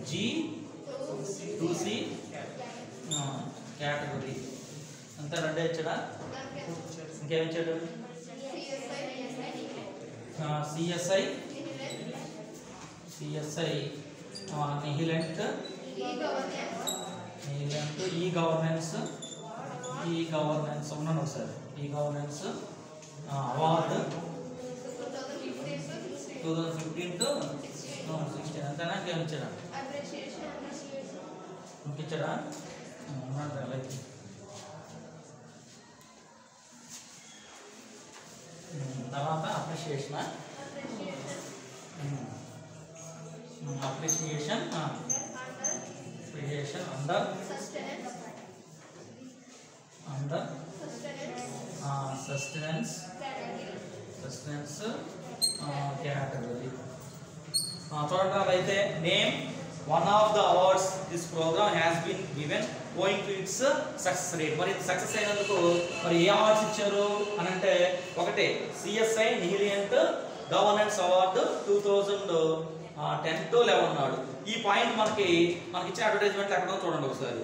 G2C category. అంతా రెండే ఇచ్చాడా? ఇంకేమి ఇచ్చాడు? సిఎస్ఐ నిహిలెంట్ ఈ గవర్నెన్స్ ఉన్నాను ఒకసారి. ఈ గవర్నెన్స్ అవార్డు 2015 to 16. అంతేనా? ఇంకేమి ఇచ్చాడా? ఇంకిచ్చాడా? తర్వాత అప్రిషియేషన్ అండర్ సస్టెనెన్స్ కేటగిరీ. చూడండి అయితే name one of the awards this program has been given owing to its success rate. మరి సక్సెస్ అయినందుకు మరి ఏ అవార్డ్స్ ఇచ్చారు అని అంటే, ఒకటే సిఎస్ఐ నిహిలియంట్ గవర్నెన్స్ అవార్డు 2010 to 11 నాడు. ఈ పాయింట్ మనకి ఇచ్చిన అడ్వర్టైజ్మెంట్ ఎక్కడో చూడండి ఒకసారి.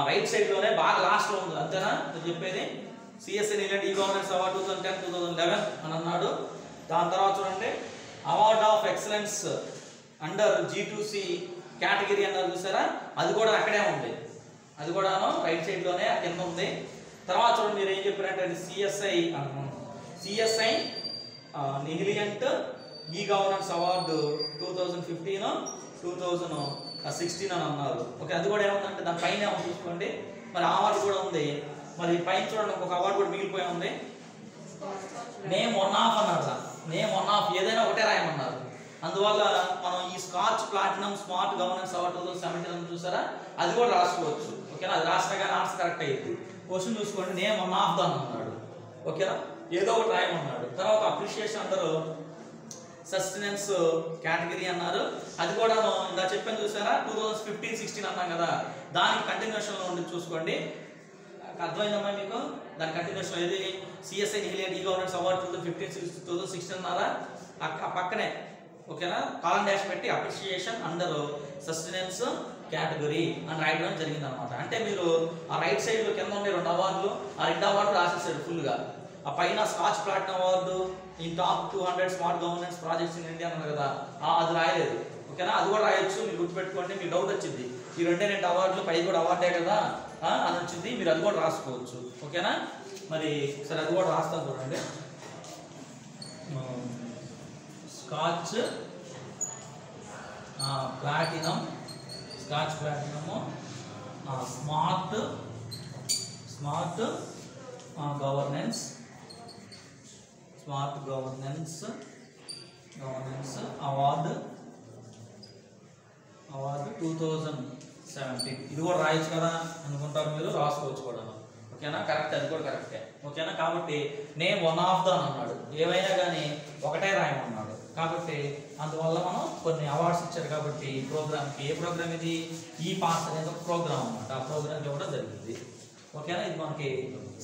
రైట్ సైడ్లోనే బాగా లాస్ట్లో ఉంది అంతేనా చెప్పేది. సిఎస్ఐ నీలాంటి ఈ గవర్నెన్స్ అవార్డు 2010-2011 అని అన్నాడు. దాని తర్వాత చూడండి award of excellence under G2C category అన్నారు చూసారా, అది కూడా అక్కడే ఉంది, అది కూడాను రైట్ సైడ్లోనే కింద ఉంది. తర్వాత చూడండి మీరు ఏం చెప్పారంటే CSI Nihilent e governance award 2015-2016 అని అన్నారు. ఓకే, అది కూడా ఏముందంటే దాని పైన చూసుకోండి మరి అవార్డు కూడా ఉంది. మరి పైన చూడండి ఒక అవార్డు కూడా మిగిలిపోయి ఉంది. నేమ్ వన్ ఆఫ్ అన్నారు, నేమ్ వన్ ఆఫ్ ఏదైనా ఒకటే రాయమన్నారు. అందువల్ల మనం ఈ scotch platinum smart governance award 2017 చూసారా, అది కూడా రాసుకోవచ్చు. ఓకేనా, అది రాసినా కానీ ఆన్సర్ కరెక్ట్ అయ్యింది. క్వశ్చన్ చూసుకోండి నేమ్ వన్ ఆఫ్ దాన్ అన్నాడు. ఓకేనా, ఏదో ఒకటి రాయమన్నాడు. తర్వాత అప్రిషియేషన్ అందరూ సస్టెనెన్స్ కేటగిరీ అన్నారు, అది కూడా ఇలా చెప్పాను చూసారా 2015-16 అన్నాం కదా, దానికి కంటిన్యూషన్లో ఉండి చూసుకోండి. అర్థమైందమ్మా మీకు? దాని కంటిన్యూషన్ ఏది CSI Nihilent e governance award 2015-2016 అన్నారా, పక్కనే ఓకేనా కాలమ్ డాష్ పెట్టి అప్రిషియేషన్ అండర్ సస్టెనెన్స్ కేటగిరీ అని రాయడం జరిగింది అనమాట. అంటే మీరు ఆ రైట్ సైడ్లో కింద ఉండే 2 అవార్డులు, ఆ 2 అవార్డులు రాసేసాడు ఫుల్గా. ఆ పైన స్కాచ్ ప్లాటినం అవార్డు ఈ top 200 smart governance projects in India అన్నారు కదా, అది రాయలేదు. ఓకేనా, అది కూడా రాయొచ్చు. మీరు గుర్తుపెట్టుకోండి, మీకు డౌట్ వచ్చింది ఈ 2 అవార్డులు పై కూడా అవార్డే కదా అని వచ్చింది, మీరు అది కూడా రాసుకోవచ్చు. ఓకేనా, మరి సరే అది కూడా రాస్తాను చూడండి. Skoch platinum smart governance award 2017. ఇది కూడా రాయొచ్చు కదా అనుకుంటారు మీరు, రాసుకోవచ్చు కూడా. ఓకేనా, కరెక్ట్, అది కూడా కరెక్టే. ఓకేనా, కాబట్టి నేమ్ వన్ ఆఫ్ ద అన్నాడు, ఏవైనా కానీ ఒకటే రాయమన్నాడు. కాబట్టి అందువల్ల మనం కొన్ని అవార్డ్స్ ఇచ్చారు. కాబట్టి ఈ ప్రోగ్రామ్కి, ఏ ప్రోగ్రామ్ ఇది ఈ పాస్ అనేది ఒక ప్రోగ్రామ్ అన్నమాట, ఆ ప్రోగ్రామ్కి కూడా జరిగింది. ఓకేనా, ఇది మనకి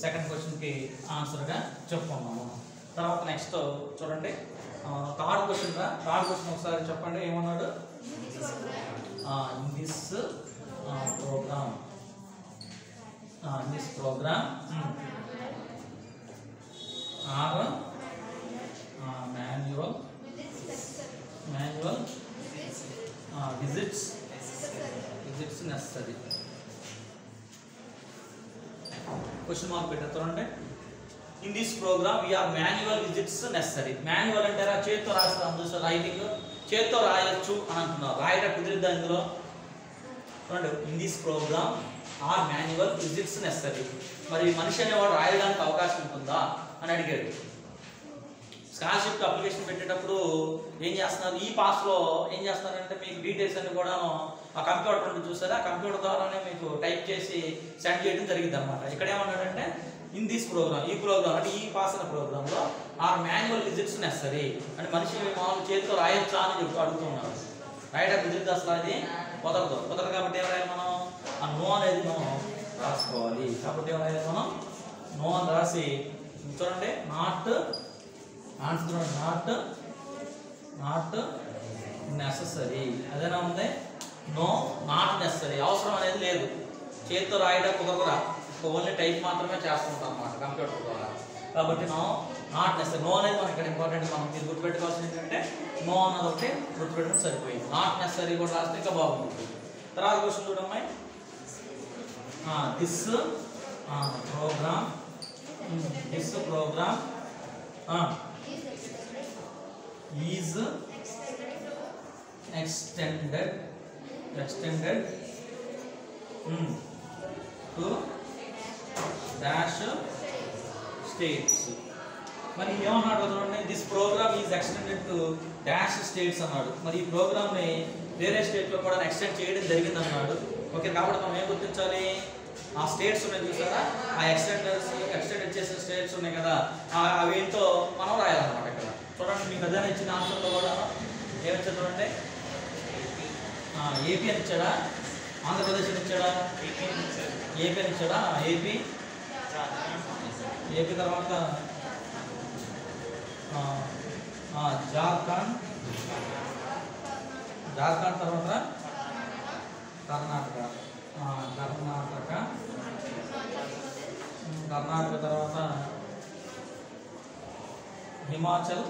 సెకండ్ క్వశ్చన్కి ఆన్సర్గా చెప్పుకున్నాము. తర్వాత నెక్స్ట్ చూడండి థర్డ్ క్వశ్చన్ ఒకసారి చెప్పండి ఏమన్నాడు. In this programme are manual visits necessary. Question mark పెట్టండి. In this programme were manual visits necessary. Manual అంటే చేతితో రాస్తాం చూసా, రైటింగ్ చేతితో రాయొచ్చు అని అంటున్నారు, రాయడం కుదిరిద్దా ఇందులో చూడండి. In this programme are manual visits necessary. మరి మనిషి అనేవాడు రాయడానికి అవకాశం ఉంటుందా అని అడిగాడు. స్కాలర్షిప్ అప్లికేషన్ పెట్టేటప్పుడు ఏం చేస్తున్నారు, ఈ పాస్లో ఏం చేస్తున్నారంటే మీకు డీటెయిల్స్ అన్ని కూడా ఆ కంప్యూటర్ ఉంటుంది చూసారా, ఆ కంప్యూటర్ ద్వారానే మీకు టైప్ చేసి సెండ్ చేయడం జరిగింది అనమాట. ఇక్కడ ఏమన్నాడంటే ఇన్ దిస్ ప్రోగ్రామ్, ఈ ప్రోగ్రామ్ అంటే ఈ పాస్ అనే ప్రోగ్రాంలో ఆర్ మాన్యువల్ విజిట్స్ నెసరీ అంటే మనిషి మామూలు చేతితో రాయొచ్చా అని చెప్పి అడుగుతున్నారు. రాయడం కుదిరిద్ది అసలు, అది కుదరదు. కాబట్టి ఏం రాయాలి మనం, ఆ నో అనేది మనం రాసుకోవాలి. కాబట్టి ఏం రాయాలి మనం, నో అని రాసి చూడండి నాట్ నెససరీ అదేనా ఉంది. నో నాట్ నెససరీ, అవసరం అనేది లేదు, చేతితో రాయడం కుదరదురా, ఓన్లీ టైప్ మాత్రమే చేస్తుంటాం అన్నమాట కంప్యూటర్ ద్వారా. కాబట్టి నో నాట్ నెసరీ, నో అనేది మనకి ఇక్కడ ఇంపార్టెంట్. మనం మీరు గుర్తుపెట్టుకోవాల్సింది ఏంటంటే నో అన్నది ఒకటి గుర్తుపెట్టడం సరిపోయింది. నాట్ నెసరీ కూడా రాస్తే ఇంకా బాగుంటుంది. తర్వాత క్వశ్చన్ చూడమ్మాయి. This programme is extended to dash states. మరి ఏమన్నాడు చూడండి, this programme is extended to dash states అన్నాడు. మరి ఈ ప్రోగ్రామ్ని వేరే స్టేట్లో కూడా ఎక్స్టెండ్ చేయడం జరిగింది అన్నాడు. ఓకే, కాబట్టి మనం ఏం గుర్తించాలి, ఆ స్టేట్స్ ఉన్నాయి చూసారా, ఆ ఎక్స్టెండ్ చేసిన స్టేట్స్ ఉన్నాయి కదా, అవేంటో మనం రాయాలన్నమాట. ఇక్కడ చూడండి మీకు అదే ఇచ్చిన ఆన్సర్లో కూడా ఏమిచ్చాడు చూడండి, ఏపీ అని ఇచ్చాడా, ఆంధ్రప్రదేశ్ అని ఇచ్చాడా, ఏపీ అని ఇచ్చాడా, ఏపీ తర్వాత జార్ఖండ్ తర్వాత కర్ణాటక. కర్ణాటక తర్వాత హిమాచల్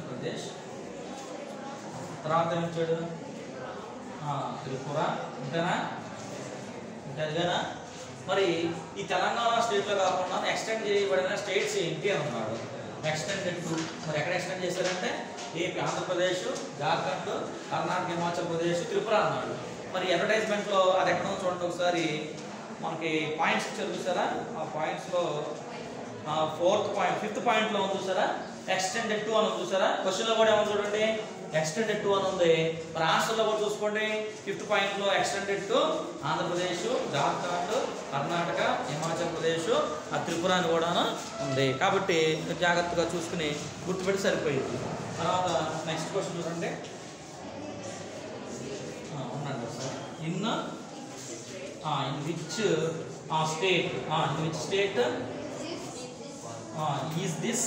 ప్రదేశ్ తర్వాత ఏమిచ్చాడు త్రిపుర అంతేనా ఇంతేనా మరి ఈ తెలంగాణ స్టేట్లో కాకుండా ఎక్స్టెండ్ చేయబడిన స్టేట్స్ ఏంటి అని అన్నాడు ఎక్స్టెండెడ్ టు మరి ఎక్కడ ఎక్స్టెండ్ చేశారంటే ఏపీ ఆంధ్రప్రదేశ్ జార్ఖండ్ కర్ణాటక హిమాచల్ ప్రదేశ్ త్రిపుర అన్నాడు మరి అడ్వర్టైజ్మెంట్లో అది ఎక్కడో చూడండి ఒకసారి మనకి పాయింట్స్ ఇచ్చారు చూసారా ఆ పాయింట్స్లో ఫిఫ్త్ పాయింట్లో ఉంది చూసారా ఎక్స్టెండెడ్ టు అని చూసారా క్వశ్చన్లో కూడా ఏమో చూడండి ఎక్స్టెండెడ్ టు అని ఉంది మరి ఆన్సర్లో కూడా చూసుకోండి ఫిఫ్త్ పాయింట్లో ఎక్స్టెండెడ్ టు ఆంధ్రప్రదేశ్ జార్ఖండ్ కర్ణాటక హిమాచల్ ప్రదేశ్ ఆ త్రిపుర అని కూడా ఉంది కాబట్టి జాగ్రత్తగా చూసుకుని గుర్తుపెట్టి సరిపోయింది తర్వాత నెక్స్ట్ క్వశ్చన్ చూడండి ఉండండి sir in which state is this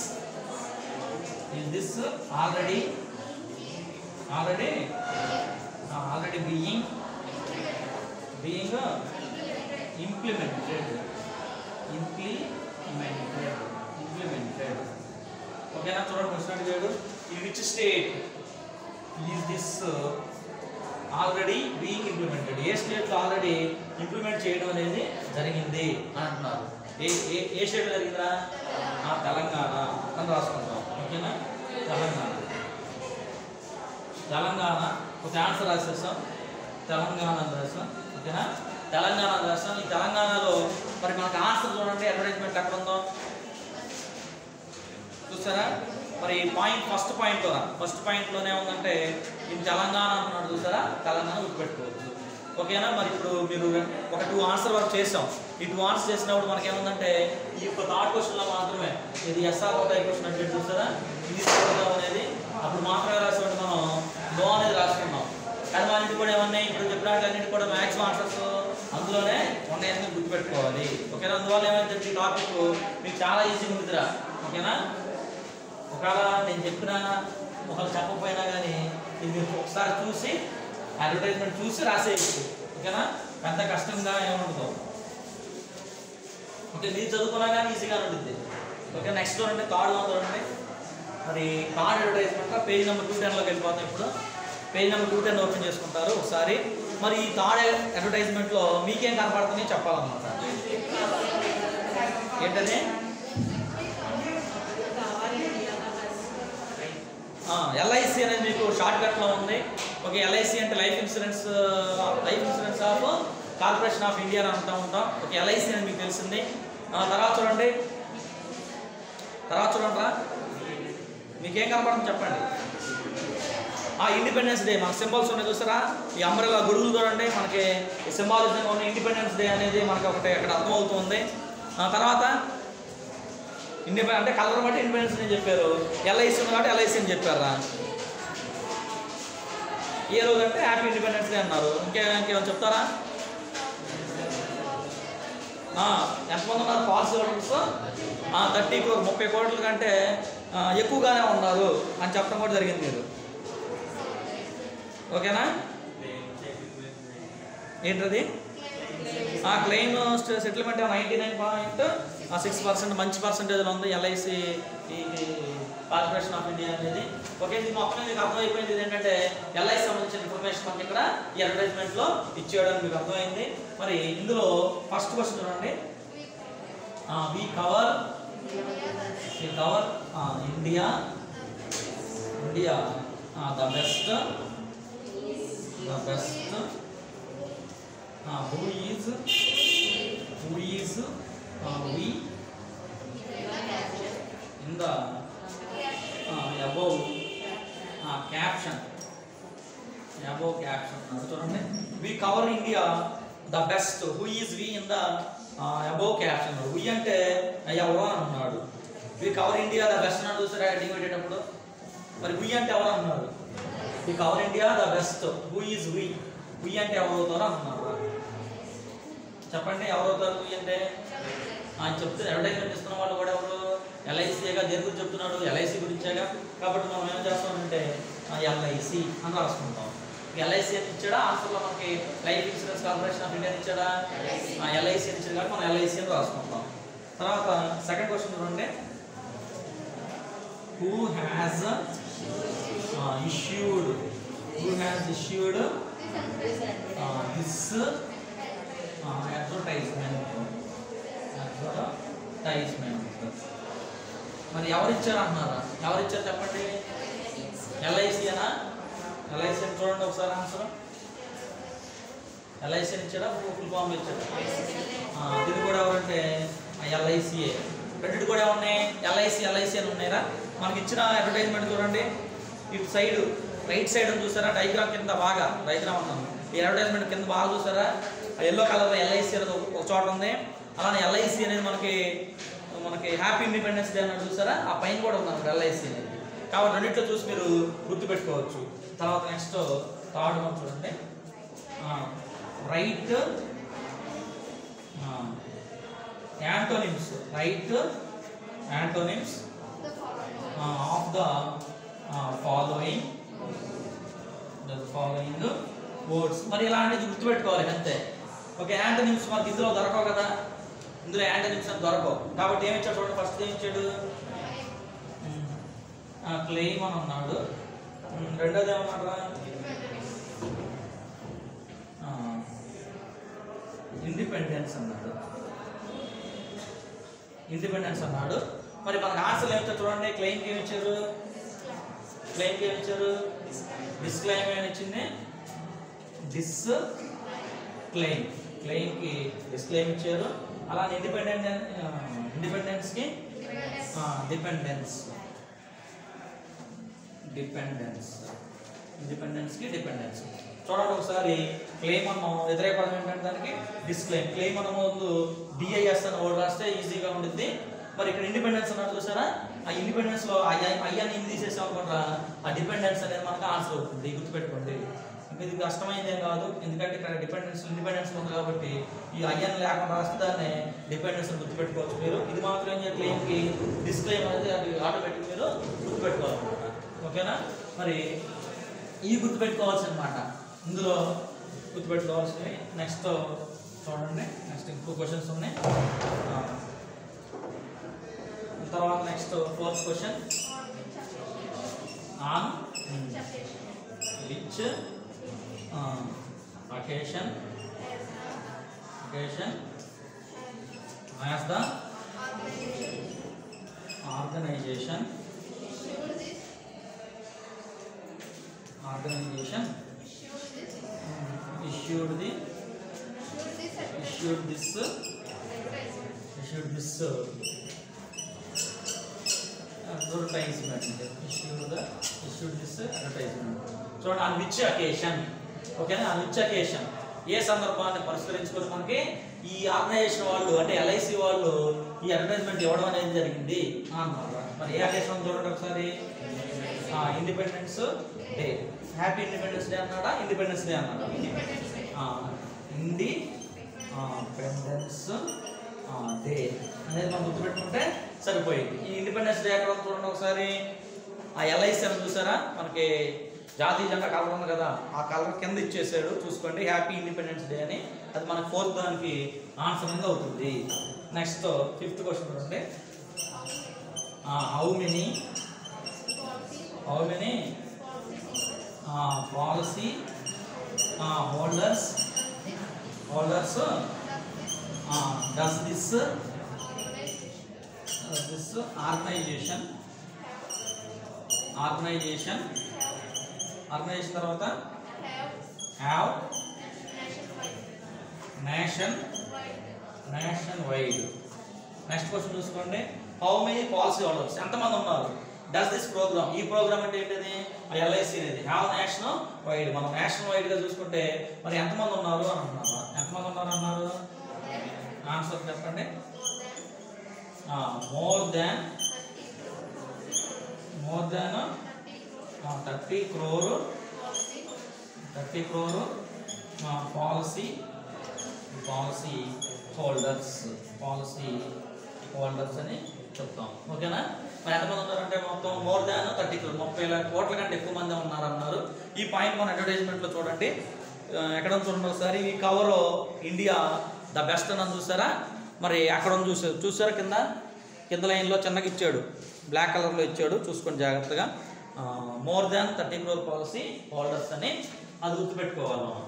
already being implemented ఓకేనా చూడండి క్వశ్చన్ అడిగాడు in which state is this already being implemented ఏ స్టేట్లో ఆల్రెడీ ఇంప్లిమెంట్ చేయడం అనేది జరిగింది అని అంటున్నారు ఏ స్టేట్లో జరిగిందా తెలంగాణ అని రాసుకుంటాం ఓకేనా తెలంగాణ ఒక ఆన్సర్ రాసేస్తాం తెలంగాణ అని రాస్తాం ఓకేనా తెలంగాణ అని రాస్తాం ఈ తెలంగాణలో మరి మనకు ఆన్సర్ చూడండి అడ్వర్టైజ్మెంట్ ఎక్కడ ఉందో చూసారా మరి ఫస్ట్ పాయింట్లోనే ఉందంటే ఇది తెలంగాణ అంటున్నాడు చూసారా తెలంగాణ గుర్తుపెట్టుకోవచ్చు ఓకేనా మరి ఇప్పుడు మీరు ఒక 2 ఆన్సర్ వర్క్ చేసాం ఈ 2 ఆన్సర్ చేసినప్పుడు మనకేముందంటే ఈ యొక్క థర్డ్ క్వశ్చన్లో మాత్రమే ఇది ఎస్ఆర్ టైప్ క్వశ్చన్ అంటే చూసారా ఇది అనేది అప్పుడు మాత్రమే రాసేవాడు మనం నో అనేది రాసుకున్నాం కానీ మన ఇంటికి కూడా ఏమన్నాయి ఇప్పుడు చెప్పినట్లన్నింటి కూడా మ్యాక్సిమం ఆన్సర్స్ అందులోనే ఉన్నాయని గుర్తుపెట్టుకోవాలి ఓకేనా అందువల్ల ఏమైతే ఈ టాపిక్ మీకు చాలా ఈజీగా ఉంటుందిరా ఓకేనా ఒకవేళ నేను చెప్పినా ఒకళ్ళు చెప్పకపోయినా కానీ ఇది మీరు ఒకసారి చూసి అడ్వర్టైజ్మెంట్ చూసి రాసేయచ్చు ఓకేనా పెద్ద కష్టంగా ఏముంటుందో ఓకే మీరు చదువుకున్నా కానీ ఈజీగానే ఉంటుంది ఓకే నెక్స్ట్ చూడండి థర్డ్ వన్ చూడండి మరి థర్డ్ అడ్వర్టైజ్మెంట్లో పేజ్ నెంబర్ 210లోకి వెళ్ళిపోతాం ఇప్పుడు పేజ్ నెంబర్ 210 ఓపెన్ చేసుకుంటారు ఒకసారి మరి ఈ థర్డ్ అడ్వర్టైజ్మెంట్లో మీకేం కనపడుతుంది చెప్పాలన్నమాట ఏంటది ఎల్ఐసి అనేది మీకు షార్ట్ కట్లో ఉంది ఓకే ఎల్ఐసి అంటే life insurance of corporation of India అని అంటూ ఉంటాం ఓకే ఎల్ఐసి అనేది మీకు తెలిసింది తర్వాత చూడండి రా మీకేం కనపడుతుంది చెప్పండి ఇండిపెండెన్స్ డే మన సింబల్స్ ఉన్నాయి చూసారా ఈ అంబ్రెల్లా గొడుగులు చూడండి మనకి సింబాలిజంగా ఉన్న ఇండిపెండెన్స్ డే అనేది మనకి ఒకటి అక్కడ అర్థమవుతుంది తర్వాత అంటే కలర్ బట్టి ఇండిపెండెన్స్ అని చెప్పారు ఎల్ఐసి ఉంది కాబట్టి ఎల్ఐసి అని చెప్పారా ఏ రోజు అంటే హ్యాపీ ఇండిపెండెన్స్ డే అన్నారు ఇంకేమైనా చెప్తారా ఎంతమంది ఉన్నారు పాలసీ హోల్డర్స్ 30 crores 30 కోట్ల కంటే ఎక్కువగానే ఉన్నారు అని చెప్పడం కూడా జరిగింది మీరు ఓకేనా ఏంటది క్లెయిమ్ సెటిల్మెంట్ 99.6% మంచి పర్సెంటేజ్లో ఉంది ఎల్ఐసి ఈ కార్పొరేషన్ ఆఫ్ ఇండియా అనేది ఓకే ఇది మొత్తం మీకు అర్థమైపోయింది ఏంటంటే ఎల్ఐసి సంబంధించిన ఇన్ఫర్మేషన్ మనకి ఇక్కడ ఈ అడ్వర్టైజ్మెంట్లో ఇచ్చేయడం మీకు అర్థమైంది మరి ఇందులో ఫస్ట్ క్వశ్చన్ చూడండి we cover India the best who is we in the above caption చూడండి we cover India the best who is we in the above caption we అంటే ఎవరో అన్నాడు we cover India the best అని చూసారా హెడ్డింగ్ పెట్టేటప్పుడు మరి we అంటే ఎవరు అన్నాడు we cover India the best who is we అంటే ఎవరు అవుతారో అన్నారు చెప్పండి ఎవరు అవుతారు we అంటే చెప్తే అడ్వర్టైజ్మెంట్ ఇస్తున్న వాళ్ళు కూడా ఎవరు ఎల్ఐసీగా దేని గురించి చెప్తున్నాడు ఎల్ఐసి గురించేగా కాబట్టి మనం ఏం చేస్తామంటే ఎల్ఐసి అని రాసుకుంటాం. ఎల్ఐసి అని ఇచ్చాడా ఆన్సర్లో మనకి life insurance corporation of India ఇచ్చాడా ఎల్ఐసి అని ఇచ్చాడు కాబట్టి మనం ఎల్ఐసి అని రాసుకుంటాం. తర్వాత సెకండ్ క్వశ్చన్ చూడండి. Who has issued this advertisement. మరి ఎవరు ఇచ్చారు అంటున్నారా? ఎవరు ఇచ్చారు చెప్పండి. ఎల్ఐసి అనా? ఎల్ఐసి అని చూడండి ఒకసారి ఆన్సర్. ఎల్ఐసి అని ఇచ్చాడా ఫుల్ ఫామ్ ఇచ్చాడు? ఇది కూడా ఎవరంటే ఎల్ఐసిఏ. రెండింటి కూడా ఏమున్నాయి ఎల్ఐసి అని ఉన్నాయిరా. మనకి ఇచ్చిన అడ్వర్టైజ్మెంట్ చూడండి. ఇటు సైడ్ రైట్ సైడ్ అని చూసారా డైగ్రామ్ కింద బాగా డైగ్రామ్ ఉన్నాము. ఈ అడ్వర్టైజ్మెంట్ కింద బాగా చూసారా ఎల్లో కలర్ ఎల్ఐసి అనేది ఒక చోట ఉంది. అలానే ఎల్ఐసి అనేది మనకి హ్యాపీ ఇండిపెండెన్స్ డే అని చూసారా ఆ పైన కూడా ఉంది ఎల్ఐసి అనేది. కాబట్టి రెండింటిలో చూసి మీరు గుర్తుపెట్టుకోవచ్చు. తర్వాత నెక్స్ట్ థర్డ్ వన్ చూడండి. Right antonyms of the following words. మరి ఇలాంటిది గుర్తుపెట్టుకోవాలి అంతే. ఓకే, యాంటోనిమ్స్ మనకి ఇందులో దొరకవు కదా. ఇందులో యాంటోనిమ్స్ అని దొరకవు కాబట్టి ఏమి ఇచ్చాడు చూడండి. ఫస్ట్ ఏమి ఇచ్చాడు క్లెయిమ్ అని అన్నాడు. రెండోది ఏమన్నాడు ఇండిపెండెన్స్ అన్నాడు. మరి మనకు ఆన్సర్ ఏమిటో చూడండి. క్లెయిమ్కి ఏమి ఇచ్చారు? డిస్క్లెయిమ్ ఏమి ఇచ్చింది? క్లెయిమ్కి డిస్క్లెయిమ్ ఇచ్చారు. అలానే ఇండిపెండెన్స్కి డిపెండెన్స్. చూడండి ఒకసారి. క్లెయిమ్ అన్నాం వ్యతిరేక పదం ఏంటంటే దానికి డిస్క్లెయిమ్. క్లెయిమ్ అన్న ముందు డిఐఎస్ అన్న వర్డ్ రాస్తే ఈజీగా ఉంటుంది. మరి ఇక్కడ ఇండిపెండెన్స్ అన్నట్టు చూసారా ఆ ఇండిపెండెన్స్లో అయ్యాన్ని ఇన్ని తీసేసాం అనుకుంటా ఆ డిపెండెన్స్ అనేది మనకు ఆన్సర్ అవుతుంది. గుర్తుపెట్టుకోండి. ఇంకా ఇది కష్టమైందేం కాదు ఎందుకంటే ఇక్కడ ఇండిపెండెన్స్ ఉంది కాబట్టి ఈ అయ్యాన్ని లేకుండా రాస్తే దాన్ని డిపెండెన్స్ గుర్తుపెట్టుకోవచ్చు మీరు. ఇది మాత్రం ఏం చేయాలి క్లెయిమ్కి డిస్క్లెయిమ్ అనేది అది ఆటోమేటిక్ మీరు గుర్తుపెట్టుకోవాలన్నమాట. ఓకేనా? మరి ఇవి గుర్తుపెట్టుకోవాల్సి అనమాట. ఇందులో గుర్తుపెట్టుకోవాల్సినవి. నెక్స్ట్ చూడండి. నెక్స్ట్ ఇంకో క్వశ్చన్స్ ఉన్నాయి. తర్వాత next fourth question. On which occasion as the organization issued this advertisement. చూడండి on which occasion. ఓకేనా? on which occasion ఏ సందర్భాన్ని పరిష్కరించుకొని మనకి ఈ ఆర్గనైజేషన్ వాళ్ళు అంటే ఎల్ఐసి వాళ్ళు ఈ అడ్వర్టైజ్మెంట్ ఇవ్వడం అనేది జరిగింది అన్నమాట. మరి ఏ అకేషన్ చూడండి ఒకసారి. Independence day. Happy independence day అన్నాడా ఇండిపెండెన్స్ డే అన్నాడా? ఇండిపెండెన్స్ డే అనేది మనం గుర్తుపెట్టుకుంటే సరిపోయింది. ఈ ఇండిపెండెన్స్ డే ఎక్కడ చూడండి ఒకసారి. ఆ ఎల్ఐసి అని చూసారా మనకి జాతీయ జెండా కలర్ ఉంది కదా ఆ కలర్ కింద ఇచ్చేసాడు చూసుకోండి. హ్యాపీ ఇండిపెండెన్స్ డే అని. అది మన ఫోర్త్ దానికి ఆన్సర్ అనేది అవుతుంది. నెక్స్ట్ ఫిఫ్త్ క్వశ్చన్ చూడండి. How many policy holders does this organisation తర్వాత have nation wide. Next question చూసుకోండి. హౌ మెనీ పాలసీ హోల్డర్స్ ఎంతమంది ఉన్నారు? డస్ దిస్ ప్రోగ్రామ్ ఈ ప్రోగ్రామ్ అంటే ఏంటిది ఎల్ఐసి అనేది. Have national wide. మనం నేషనల్ వైడ్గా చూసుకుంటే మరి ఎంతమంది ఉన్నారు అని అంటున్నారు. ఎంతమంది అన్నారు ఆన్సర్ చెప్పండి. More than 30 crore policy holders అని చెప్తాం. ఓకేనా? మరి ఎంతమంది ఉన్నారంటే మొత్తం మోర్ దాన్ 30 crore 30 కోట్ల కంటే ఎక్కువ మంది ఉన్నారన్నారు. ఈ పాయింట్ మన అడ్వర్టైజ్మెంట్లో చూడండి. ఎక్కడ చూడండి ఒకసారి. ఈ కవర్ ఇండియా ద బెస్ట్ అని చూసారా? మరి అక్కడ చూసారా కింద లైన్లో చిన్నగా ఇచ్చాడు, బ్లాక్ కలర్లో ఇచ్చాడు, చూసుకోండి జాగ్రత్తగా. More than 30 crore policy holders అని అది గుర్తుపెట్టుకోవాలి మనం.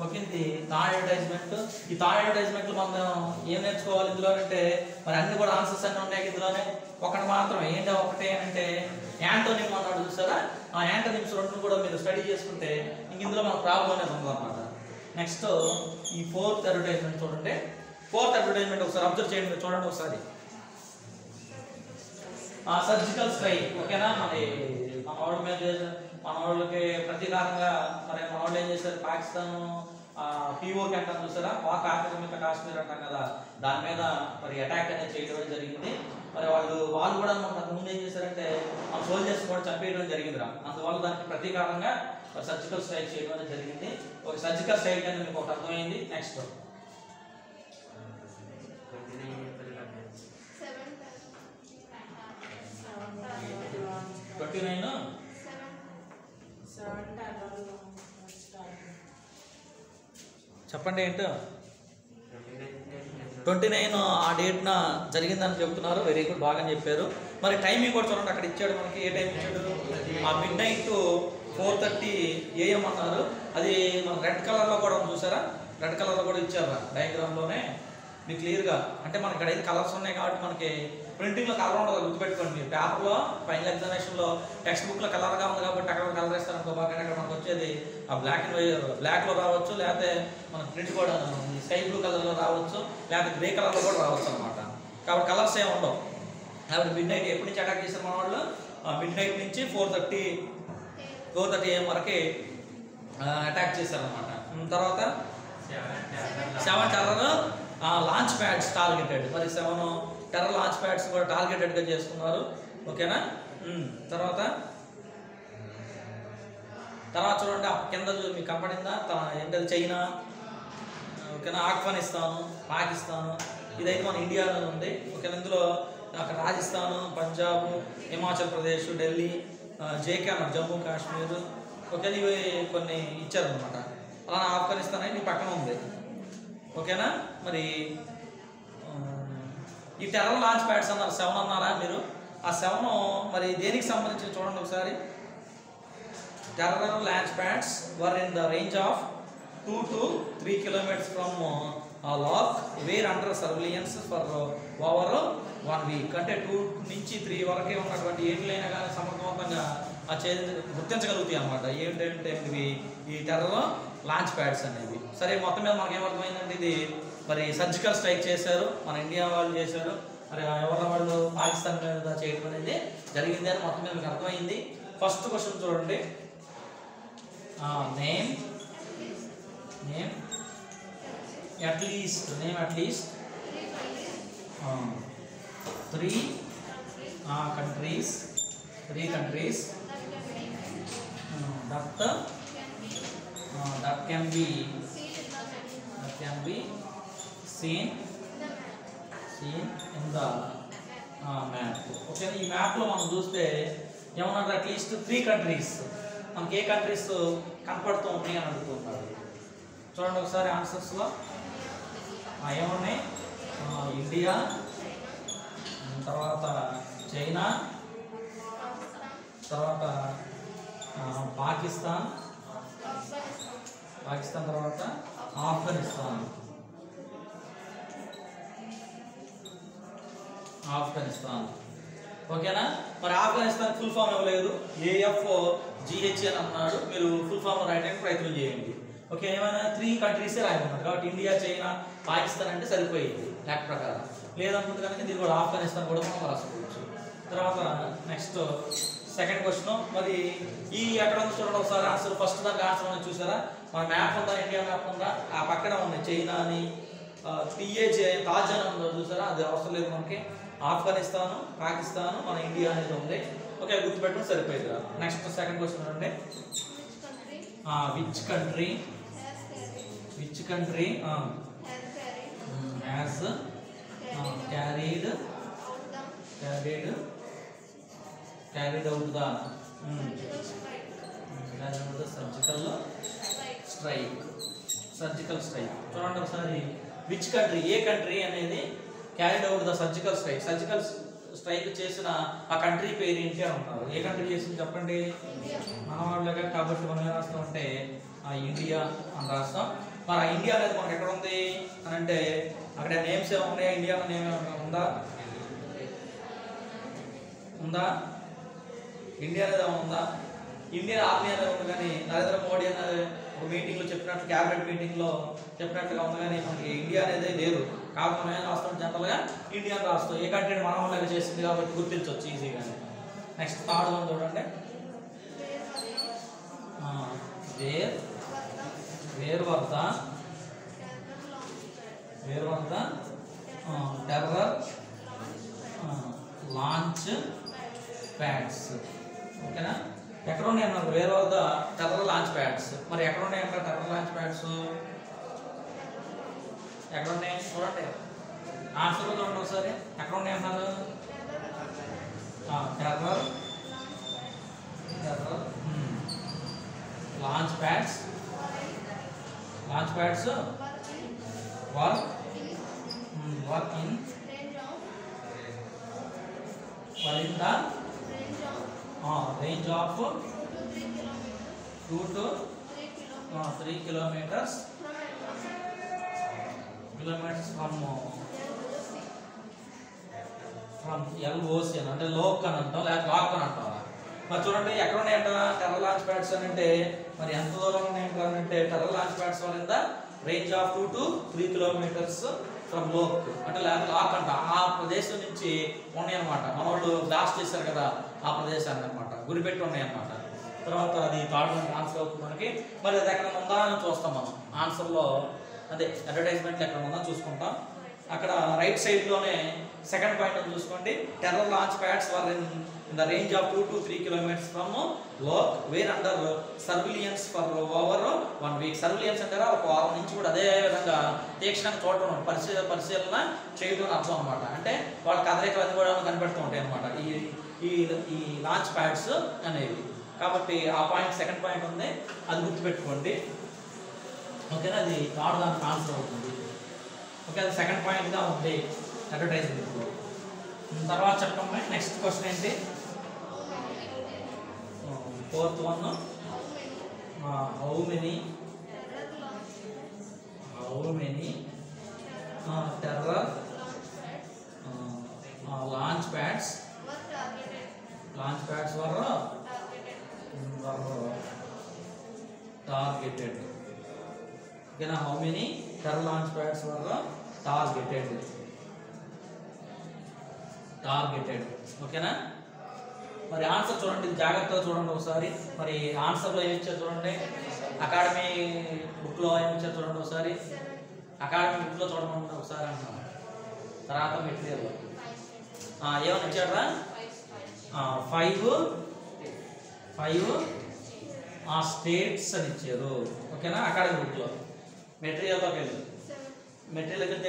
ఓకే, ఇది థర్డ్ అడ్వర్టైజ్మెంట్. ఈ థర్డ్ అడ్వర్టైజ్మెంట్లో మనం ఏం నేర్చుకోవాలి ఇందులో అంటే, మరి అన్ని కూడా ఆన్సర్స్ అన్నీ ఉన్నాయి ఇందులోనే. ఒకటి మాత్రం ఏంటో ఒకటే అంటే యాంటోనిమ్ అన్నాడు చూసారా? ఆ యాంటోనిమ్స్ రెండు కూడా మీరు స్టడీ చేసుకుంటే ఇందులో మనకు ప్రాబ్లం అనేది ఉందన్నమాట. నెక్స్ట్ ఈ ఫోర్త్ అడ్వర్టైజ్మెంట్ చూడండి. ఫోర్త్ అడ్వర్టైజ్మెంట్ ఒకసారి అబ్జర్వ్ చేయండి, చూడండి ఒకసారి. Surgical strike. ఓకేనా? మరి మన వాళ్ళ మీద మన వాళ్ళకి ప్రతీకారంగా మరి మన వాళ్ళు ఏం చేశారు, పాకిస్తాన్ పీఓకి అంటాం చూసారా, పాక్ ఆక్రమిత కాశ్మీర్ అంటాం కదా, దాని మీద మరి అటాక్ అనేది చేయడం జరిగింది. మరి వాళ్ళు కూడా మనకు ముందు ఏం చేశారంటే మన సోల్జర్స్ కూడా చంపేయడం జరిగిందిరా. అందువల్ల దానికి ప్రతీకారంగా సర్జికల్ స్ట్రైక్ చేయడం అనేది జరిగింది. ఒక సర్జికల్ స్ట్రైక్ అనేది మీకు ఒకటి అర్థమైంది. నెక్స్ట్ 29 చెప్పండి ఏంటో. 29 ఆ డేట్న జరిగిందని చెప్తున్నారు. వెరీ గుడ్, బాగా చెప్పారు. మరి టైమింగ్ కూడా చూడండి, అక్కడ ఇచ్చాడు మనకి. ఏ టైం ఇచ్చాడు? ఆ midnight 4:30 AM అన్నారు. అది మన రెడ్ కలర్లో కూడా చూసారా? రెడ్ కలర్లో కూడా ఇచ్చారు డయాగ్రామ్లోనే మీకు క్లియర్గా. అంటే మనకి ఇక్కడ అయితే కలర్స్ ఉన్నాయి కాబట్టి మనకి ప్రింటింగ్లో కలర్ ఉండదు, గుర్తుపెట్టుకోండి. మీరు పేపర్లో ఫైనల్ ఎగ్జామినేషన్లో టెక్స్ట్ బుక్లో కలర్గా ఉంది కాబట్టి అక్కడ కలర్ వేస్తారనుకో బాగా, అక్కడ మనకు వచ్చేది ఆ బ్లాక్లో రావచ్చు, లేకపోతే మన ప్రింట్ కూడా స్కై బ్లూ కలర్లో రావచ్చు, లేకపోతే గ్రే కలర్లో కూడా రావచ్చు అనమాట. కాబట్టి కలర్స్ ఏమి ఉండవు. కాబట్టి midnight ఎప్పటి నుంచి అటాక్ చేశారు మన వాళ్ళు? midnight నుంచి 4:30 AM వరకు అటాక్ చేశారనమాట. తర్వాత 7 టెర్రర్ లాంచ్ ప్యాడ్స్ టార్గెటెడ్. మరి 7 టెర్రర్ లాంచ్ ప్యాడ్స్ కూడా టార్గెటెడ్గా చేసుకున్నారు. ఓకేనా? తర్వాత చూడండి కింద మీకు కనపడిందా ఏంటది? చైనా, ఓకేనా, ఆఫ్ఘనిస్తాను, పాకిస్తాను, ఇదైతే మన ఇండియాలో ఉంది. ఓకేనా? ఇందులో అక్కడ రాజస్థాన్, పంజాబ్, హిమాచల్ ప్రదేశ్, ఢిల్లీ, జేకే అన్నారు, జమ్మూ కాశ్మీర్. ఓకేనా? ఇవి కొన్ని ఇచ్చారనమాట. అలా ఆఫ్ఘనిస్తాన్ అయితే పక్కన ఉంది. ఓకేనా? మరి ఈ టెర్రర్ లాంచ్ ప్యాడ్స్ అన్నారు, 7 అన్నారా మీరు? ఆ 7 మరి దేనికి సంబంధించి చూడండి ఒకసారి. Terror launch pads were in the range of 2 to 3 kilometers from LoC were under surveillance for over 1 week. అంటే 2 నుంచి 3 వరకే ఉన్నటువంటి ఏట్లైనా కానీ సమర్థవంతంగా గుర్తించగలుగుతాయి అన్నమాట. ఏంటంటే ఇవి ఈ టెర్రర్ లాంచ్ ప్యాడ్స్ అనేవి. సరే, మొత్తం మీద మనకు ఏమర్థమైందంటే ఇది మరి సర్జికల్ స్ట్రైక్ చేశారు, మన ఇండియా వాళ్ళు చేశారు. మరి ఎవరి వాళ్ళు పాకిస్తాన్ మీద చేయడం అనేది జరిగింది అని మొత్తం మీద మీకు అర్థమైంది. ఫస్ట్ క్వశ్చన్ చూడండి. Name at least 3 countries that can be seen in the map. Okay, ఈ మ్యాప్లో మనం చూస్తే ఏమన్నా అట్లీస్ట్ 3 countries మనకి ఏ కంట్రీస్ కనపడుతూ ఉంటాయి అని అడుగుతున్నారు. చూడండి ఒకసారి ఆన్సర్స్లో ఏమున్నాయి. ఇండియా, తర్వాత చైనా, తర్వాత పాకిస్తాన్, తర్వాత ఆఫ్ఘనిస్తాన్. ఓకేనా? మరి ఆఫ్ఘనిస్తాన్ ఫుల్ ఫామ్ ఇవ్వలేదు, AFGH అని అన్నాడు. మీరు ఫుల్ ఫామ్ రాయడానికి ప్రయత్నం చేయండి. ఓకే, ఏమైనా 3 countries రాయమన్నారు కాబట్టి ఇండియా, చైనా, పాకిస్తాన్ అంటే సరిపోయింది లెక్క ప్రకారం. లేదనుకుంటే కనుక దీన్ని కూడా ఆఫ్ఘనిస్తాన్ కూడా మనం రాసుకోవచ్చు. తర్వాత నెక్స్ట్ సెకండ్ క్వశ్చన్. మరి ఈ ఎక్కడ ఉంది చూడండి ఒకసారి ఆన్సర్. ఫస్ట్ దానికి ఆన్సర్ అనేది చూసారా? మన మ్యాప్ ఉందా, ఇండియా మ్యాప్ ఉందా? ఆ పక్కన ఉన్నాయి చైనా అని, తాజ్ అని ఉందో చూసారా? అది అవసరం లేదు మనకి. ఆఫ్ఘనిస్తాను, పాకిస్తాన్, మన ఇండియా అనేది ఉంది. ఓకే, గుర్తుపెట్టడం సరిపోయింది. నెక్స్ట్ సెకండ్ క్వశ్చన్ అండి. Which country has carried carried out the surgical strike. చూడండి ఒకసారి విచ్ కంట్రీ, ఏ కంట్రీ అనేది carried out the surgical strike చేసిన ఆ కంట్రీ పేరు ఏంటి అని అంటారు. ఏ కంట్రీ చేసింది చెప్పండి? మన వాళ్ళగా కాబట్టి మనం ఏం రాస్తాం అంటే ఇండియా అని రాస్తాం. మరి ఆ ఇండియా అనేది మనకి ఎక్కడ ఉంది అని అంటే అక్కడ నేమ్స్ ఏమున్నాయా? ఇండియా నేమ్ ఉందా? ఇండియా అనేది ఏమైనా ఉందా? ఇండియన్ ఆర్మీ అనేది ఉంది, కానీ నరేంద్ర మోడీ అనేది ఒక మీటింగ్లో చెప్పినట్లు, క్యాబినెట్ మీటింగ్లో చెప్పినట్లుగా ఉంది, కానీ మనకి ఇండియా అనేది లేదు. కాబట్టి మనం ఏం రాస్తాం? జనరల్గా ఇండియా రాస్తాం. ఏ కంట్రీని మనం వాళ్ళగా చేసింది కాబట్టి గుర్తించవచ్చు ఈజీగానే. నెక్స్ట్ థర్డ్ వన్ చూడండి. Where were the terror launch pods. ఓకేనా? ఎక్కడ ఉన్నాయి అన్నారు? Where were the terror launch pods. మరి ఎక్కడ ఉన్నాయి అన్నారు టెర్రర్ లాంచ్ ప్యాడ్స్? ఎక్కడ ఉన్నాయి చూడండి, ఆన్సర్లో చూడండి ఒకసారి. ఎక్కడ ఉన్నాయి అన్నారు? Terror launch pods work in the range of 2 to 3 kilometers from LOC అంటే లోక్ అని అంటాం, లేకపోతే లాక్ అని అంటాం. మరి చూడండి ఎక్కడ ఉన్నాయంట టెర్రర్ లాంచ్ ప్యాడ్స్ అని అంటే, మరి ఎంత దూరం ఉన్నాయంట అంటే టెర్రర్ లాంచ్ ప్యాడ్స్ వల్ల in the range of 2 to 3 kilometers from Lok అంటే లాక్ అంట. ఆ ప్రదేశం నుంచి ఉన్నాయి అనమాట. మన వాళ్ళు బ్లాస్ట్ చేశారు కదా ఆ ప్రదేశాన్ని అనమాట, గురిపెట్టి ఉన్నాయి అనమాట. తర్వాత అది థర్డ్ ఆన్సర్ అవుతుంది మనకి. మరి అది ఎక్కడ ఉందా అని చూస్తాం మనం ఆన్సర్లో. అదే అడ్వర్టైజ్మెంట్ ఎక్కడ ఉందా చూసుకుంటాం. అక్కడ రైట్ సైడ్లోనే సెకండ్ పాయింట్ చూసుకోండి. Terror launch pads were in the range of 2 to 3 kilometers from LoC were under surveillance for over 1 week. Surveillance అంటారా ఒక వారం నుంచి కూడా అదే విధంగా తీక్షణంగా చూడటం, పరిశీలన చేయడం అర్థం అనమాట. అంటే వాళ్ళ కదలికలు అది కూడా కనిపెడుతూ ఉంటాయి అనమాట ఈ లాంచ్ ప్యాడ్స్ అనేవి. కాబట్టి ఆ పాయింట్ సెకండ్ పాయింట్ ఉంది, అది గుర్తుపెట్టుకోండి. ఓకేనా? అది థర్డ్ దానికి ఆన్సర్ అవుతుంది. ఓకే, అది సెకండ్ పాయింట్గా ఉంది అడ్వర్టైజ్మెంట్లో. తర్వాత చెప్పండి నెక్స్ట్ క్వశ్చన్ ఏంటి? Fourth one, how many terror launch pads were targeted. ఓకేనా? How many terror launch pads were targeted. ఓకేనా? మరి ఆన్సర్ చూడండి, జాగ్రత్తగా చూడండి ఒకసారి. మరి ఆన్సర్లో ఏమి ఇచ్చారు చూడండి. అకాడమీ బుక్లో ఏమి ఇచ్చారు చూడండి ఒకసారి. అకాడమీ బుక్లో చూడమంటే ఒకసారి అంటున్నాం. తర్వాత మెటీరియల్లో ఏమని ఇచ్చారా? 5 స్టేట్స్ అని ఇచ్చారు. ఓకేనా? అకాడమీ బుక్లో. మెటీరియల్లోకి వెళ్ళి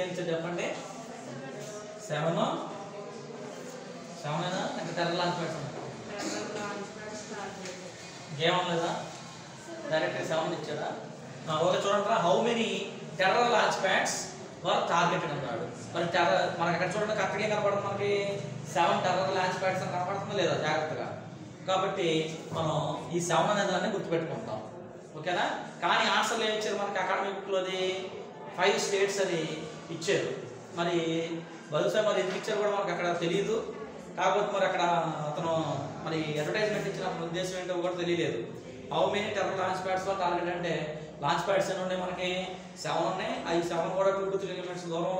ఏమి ఇచ్చారు చెప్పండి. 7 అయినా ఇంకా టెర్రర్ లాంచ్ ప్యాడ్స్ ఇంకేమన్నా లేదా? డైరెక్ట్గా 7 ఇచ్చాడా? ఓకే చూడండి. How many terror launch pads were targeted అన్నాడు. మరి మనకి ఎక్కడ చూడండి కరెక్ట్గా కనపడుతుంది మనకి 7 టెర్రర్ లాంచ్ ప్యాడ్స్ అని కనపడుతుందా లేదా జాగ్రత్తగా. కాబట్టి మనం ఈ 7 అనే దాన్ని గుర్తుపెట్టుకుంటాం. ఓకేనా? కానీ ఆన్సర్లు ఏమి ఇచ్చారు మనకి అకాడమీ బుక్లోది 5 స్టేట్స్ అని ఇచ్చారు. మరి బహుశా మరి ఎందుకు ఇచ్చారు కూడా మనకు అక్కడ తెలియదు. కాకపోతే మరి అక్కడ అతను మరి అడ్వర్టైజ్మెంట్ ఇచ్చిన ఉద్దేశం ఏంటో కూడా తెలియలేదు. How many terror launch pads were target అంటే లాంచ్ ప్యాడ్స్ ఎన్ని ఉన్నాయి మనకి? 7 ఉన్నాయి. అవి 7 కూడా 2 to 3 kilometers దూరం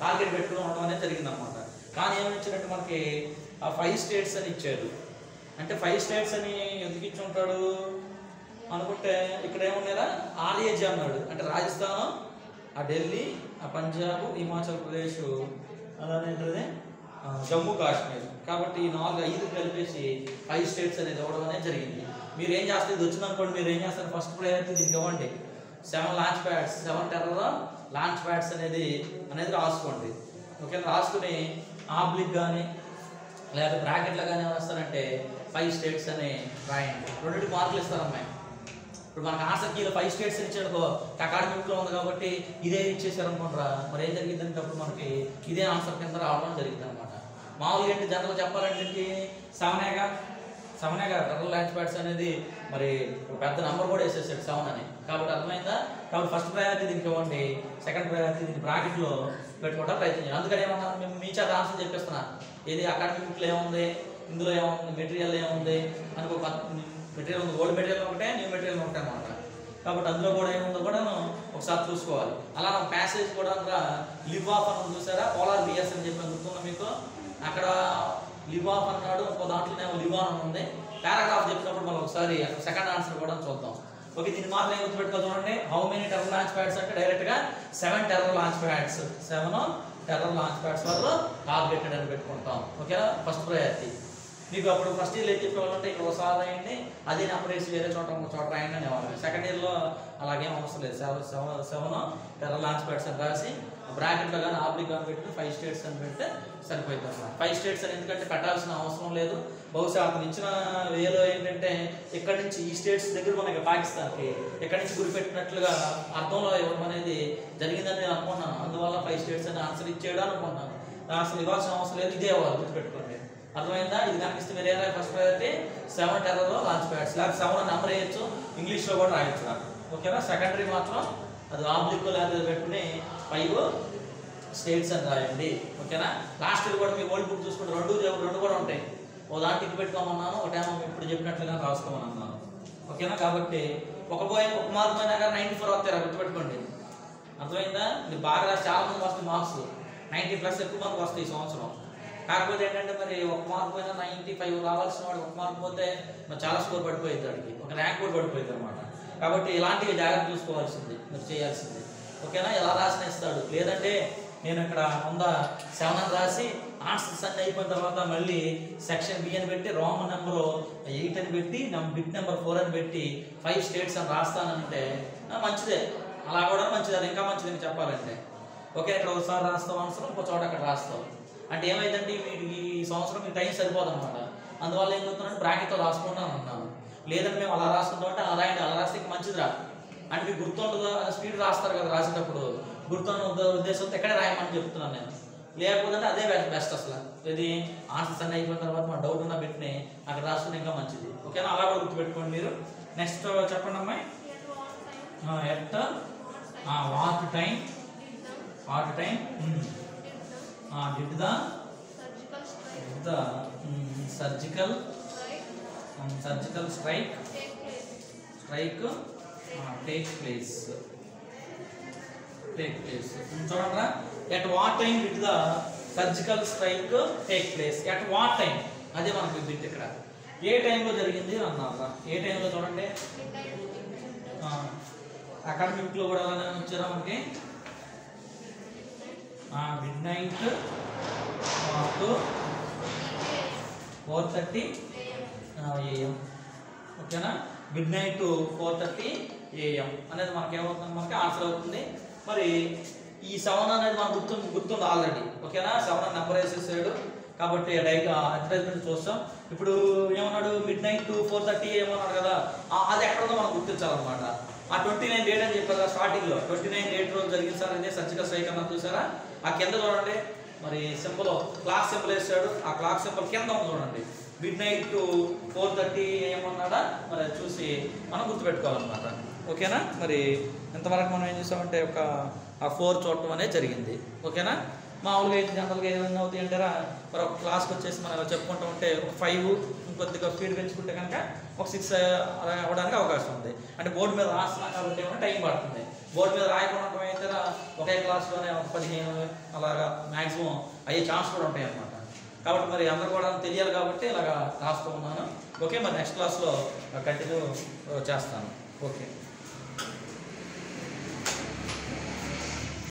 టార్గెట్ పెట్టుకుని ఉండడం అనేది జరిగింది అనమాట. కానీ ఏమని ఇచ్చారంటే మనకి 5 స్టేట్స్ అని ఇచ్చారు. అంటే 5 స్టేట్స్ అని ఎందుకు ఇచ్చి ఉంటాడు అనుకుంటే ఇక్కడ ఏమున్నారా? ఆర్ఏజీ అన్నాడు. అంటే రాజస్థాన్, ఆ ఢిల్లీ, ఆ పంజాబ్, హిమాచల్ ప్రదేశ్, అలానే జమ్మూ కాశ్మీర్. కాబట్టి ఈ 4-5 కలిపేసి 5 స్టేట్స్ అనేది ఇవ్వడం అనేది జరిగింది. మీరు ఏం చేస్తారు? ఇది వచ్చిందనుకోండి, మీరు ఏం చేస్తారు? ఫస్ట్ ప్రయారిటీ దీనికి ఇవ్వండి. 7 టెర్రర్ లాంచ్ ప్యాడ్స్ అనేది రాసుకోండి. ఓకే, రాసుకుని ఆబ్లిక్ కానీ లేకపోతే బ్రాకెట్లో కానీ రాస్తారంటే 5 స్టేట్స్ అని రాయండి. 2 మార్కులు ఇస్తారు అమ్మాయి. ఇప్పుడు మనకు ఆన్సర్ కీలో 5 స్టేట్స్ ఇచ్చాడుకో, అకాడమిక్లో ఉంది కాబట్టి ఇదే ఇచ్చేసారు అనుకుంటారా, మరి ఏం జరిగిందంటే అప్పుడు మనకి ఇదే ఆన్సర్ కింద రావడం జరిగింది అనమాట. మామూలుగా ఏంటి జనరల్ చెప్పాలంటే 7 టెర్రల్ లాంచ్ ప్యాడ్స్ అనేది మరి పెద్ద నెంబర్ కూడా వేసేసాడు 7 అని. కాబట్టి అర్థమైందా? కాబట్టి ఫస్ట్ ప్రయారిటీ దీనికి ఇవ్వండి, సెకండ్ ప్రయారిటీ దీనికి బ్రాకెట్లో పెట్టుకోవడం ప్రయత్నించండి. అందుకని ఏమన్నా మేము మీ చేత ఆన్సర్ చెప్పిస్తున్నా, ఏది అకాడమిక్లో ఏముంది, ఇందులో ఏముంది, మెటీరియల్ ఏముంది అనుకో. మెటీరియల్ ఉంది, ఓల్డ్ మెటీరియల్ ఒకటే, న్యూ మెటీరియల్ ఒకటే అనమాట. కాబట్టి అందులో కూడా ఏముందో కూడా ఒకసారి చూసుకోవాలి. అలా ప్యాసేజ్ కూడా లివ్ ఆఫ్ అని చూసారా, పోలార్ బియర్స్ అని చెప్పి గుర్తుందా మీకు? అక్కడ లివ్ ఆఫ్ అన్నాడు, ఇంకో దాంట్లోనేమో లివ్ ఆన్ ఉంది. పారాగ్రాఫ్ చెప్పినప్పుడు మనం ఒకసారి అక్కడ సెకండ్ ఆన్సర్ కూడా చూద్దాం. ఓకే, దీన్ని మాత్రం ఏం గుర్తుపెట్టుకో చూడండి. హౌ మెనీ టెర్రల్ లాంచ్ ప్యాడ్స్ అంటే డైరెక్ట్గా 7 టెర్రల్ లాంచ్ ప్యాడ్స్, 7 టెర్రల్ లాంచ్ ప్యాడ్స్ వాళ్ళు టార్గెటెడ్ అని పెట్టుకుంటాం. ఓకేనా, ఫస్ట్ ప్రయారిటీ. మీకు అప్పుడు ఫస్ట్ ఇయర్లో ఏం చెప్పేవాళ్ళంటే ఇక్కడ ఒకసారి రాయండి, అదే నెంబర్ వేసి వేరే చోట ఒక చోట రాయండి అనేవాళ్ళు. సెకండ్ ఇయర్లో అలాగేం అవసరం లేదు. 7 టెర్రల్ లాంచ్ ప్యాడ్స్ అని రాసి బ్రాకెట్లో కానీ ఆబ్లిక్ కానీ పెట్టి 5 స్టేట్స్ అని పెడితే సరిపోతుంది అన్నమాట. 5 స్టేట్స్ అని ఎందుకంటే పెట్టాల్సిన అవసరం లేదు. బహుశా అతను ఇచ్చిన వేలో ఏంటంటే ఇక్కడి నుంచి ఈ స్టేట్స్ దగ్గర మనకి పాకిస్తాన్కి ఇక్కడి నుంచి గురిపెట్టినట్లుగా అర్థంలో ఇవ్వడం అనేది జరిగిందని నేను అనుకున్నాను. అందువల్ల 5 స్టేట్స్ అని ఆన్సర్ ఇచ్చేయడం అనుకున్నాను. అసలు ఇవ్వాల్సిన అవసరం లేదు, ఇదే వాళ్ళు గుర్తుపెట్టుకోండి. అర్థమైందా? ఇది కనుక ఇస్తే మీరు ఏదైనా ఫస్ట్ ప్రయారిటీ 7 టెర్రల్ లాంచ్ ప్యాడ్స్, లేకపోతే 7 నెంబర్ వేయచ్చు, ఇంగ్లీష్లో కూడా రాయొచ్చు. ఓకేనా, సెకండరీ మాత్రం అది ఆబ్లిక్ లేదా పెట్టుకుని 5 స్టేట్స్ అని రాయండి. ఓకేనా, లాస్ట్ కూడా మీ ఓల్డ్ బుక్ చూసుకుంటే రెండు కూడా ఉంటాయి. ఓ దాంట్లో పెట్టుకోమన్నాను, ఒకటేమో ఇప్పుడు చెప్పినట్లుగా రాసుకోమని అన్నాను. ఓకేనా, కాబట్టి ఒక మార్క్ పైన 94 వస్తాయి, గుర్తుపెట్టుకోండి. అర్థమైందా? మీరు బాగా రాసి చాలా మంది వస్తాయి మార్క్స్, 90+ ఎక్కువ మందికి వస్తాయి ఈ సంవత్సరం. కాకపోతే ఏంటంటే మరి ఒక మార్క్ పైన 95 రావాల్సిన వాడు ఒక మార్క్ పోతే మరి చాలా స్కోర్ పడిపోయింది, వాడికి ఒక ర్యాంక్ కూడా పడిపోయింది అనమాట. కాబట్టి ఇలాంటివి జాగ్రత్త చూసుకోవాల్సింది, మీరు చేయాల్సింది. ఓకేనా, ఎలా రాసిన ఇస్తాడు. లేదంటే నేను ఇక్కడ 7 అని రాసి ఆన్సర్స్ అన్నీ అయిపోయిన తర్వాత మళ్ళీ సెక్షన్ బి అని పెట్టి రోమన్ నెంబరు 8 అని పెట్టి బిట్ నెంబర్ 4 అని పెట్టి 5 స్టేట్స్ అని రాస్తానంటే మంచిదే, అలా కూడా మంచిది, అది ఇంకా మంచిదని చెప్పాలంటే. ఓకే, ఇక్కడ ఒకసారి రాస్తావు ఆన్సర్, ఇంకో చోట అక్కడ రాస్తావు అంటే ఏమైందంటే మీకు ఈ సంవత్సరం మీకు టైం సరిపోదు అనమాట. అందువల్ల ఏం చెప్తున్నాను, బ్రాకెట్లో రాసుకుంటాను అన్నాను. లేదంటే మేము అలా రాసుకుంటాం అంటే అలా రాయండి, అలా రాస్తే మంచిది రా అంటే మీకు గుర్తుంటుందో, స్పీడ్ రాస్తారు కదా రాసేటప్పుడు, గుర్తున్న ఉద్దేశంతో ఎక్కడే రాయమని చెప్తున్నాను నేను. లేకపోతే అదే బెస్ట్ అసలు. ఇది ఆన్సర్స్ అన్నీ అయిపోయిన తర్వాత మా డౌట్ ఉన్న పెట్టిని అక్కడ రాసుకుంటే ఇంకా మంచిది. ఓకేనా, అలా కూడా గుర్తుపెట్టుకోండి మీరు. నెక్స్ట్ చెప్పండి అమ్మాయి. At what time did the surgical strike take place. చూడండి, at what time did the surgical strike take place? at what time అదే మనకు బిట్ ఇక్కడ ఏ టైంలో జరిగింది అన్నారా. ఏ టైంలో చూడండి, అకాడమిక్లో కూడా అలానే వచ్చారా మనకి. midnight to 4:30 AM. ఓకేనా, midnight to 4:30 AM అనేది మనకి ఏమవుతుంది, మనకి ఆన్సర్ అవుతుంది. మరి ఈ 7 అనేది మనకు గుర్తుంది ఆల్రెడీ. ఓకేనా, 7 నెంబర్ వేసేసాడు కాబట్టి అడ్వర్టైజ్మెంట్ చూస్తాం. ఇప్పుడు ఏమన్నాడు, midnight to 4:30 AM అన్నాడు కదా, అది ఎక్కడుందో మనం గుర్తించాలన్నమాట. ఆ 29 డేట్ అని చెప్పారు కదా స్టార్టింగ్లో, 29 డేట్ రోజు జరిగింది సార్ ఇదే సర్జికల్ స్ట్రైక్ అన్నది చూసారా. ఆ కింద చూడండి మరి సింబల్, క్లాక్ సింబల్ వేసాడు, ఆ క్లాక్ సింబల్ కింద ఉంది చూడండి, midnight to 4:30 AM అన్నాడా. మరి అది చూసి మనం గుర్తుపెట్టుకోవాలన్నమాట. ఓకేనా, మరి ఇంతవరకు మనం ఏం చేసామంటే ఒక 4 చూడటం అనేది జరిగింది. ఓకేనా, మామూలుగా అయితే జనరల్గా ఏమైనా అవుతాయి అంటారా, మరి ఒక క్లాస్కి వచ్చేసి మనం చెప్పుకుంటూ ఉంటే ఒక 5 ఇంకొద్దిగా స్పీడ్ పెంచుకుంటే కనుక ఒక 6 అలా అవ్వడానికి అవకాశం ఉంది. అంటే బోర్డు మీద రాస్తున్నా కాబట్టి ఏమైనా టైం పడుతుంది. బోర్డు మీద రాయకుండా అయితే ఒకే క్లాస్లోనే ఒక 15 అలాగా మ్యాక్సిమం అయ్యే ఛాన్స్ కూడా ఉంటాయి అన్నమాట. కాబట్టి మరి అందరూ కూడా తెలియాలి కాబట్టి ఇలాగా రాస్తూ ఉన్నాను. ఓకే, మరి నెక్స్ట్ క్లాస్లో కంటిన్యూ చేస్తాను. ఓకే.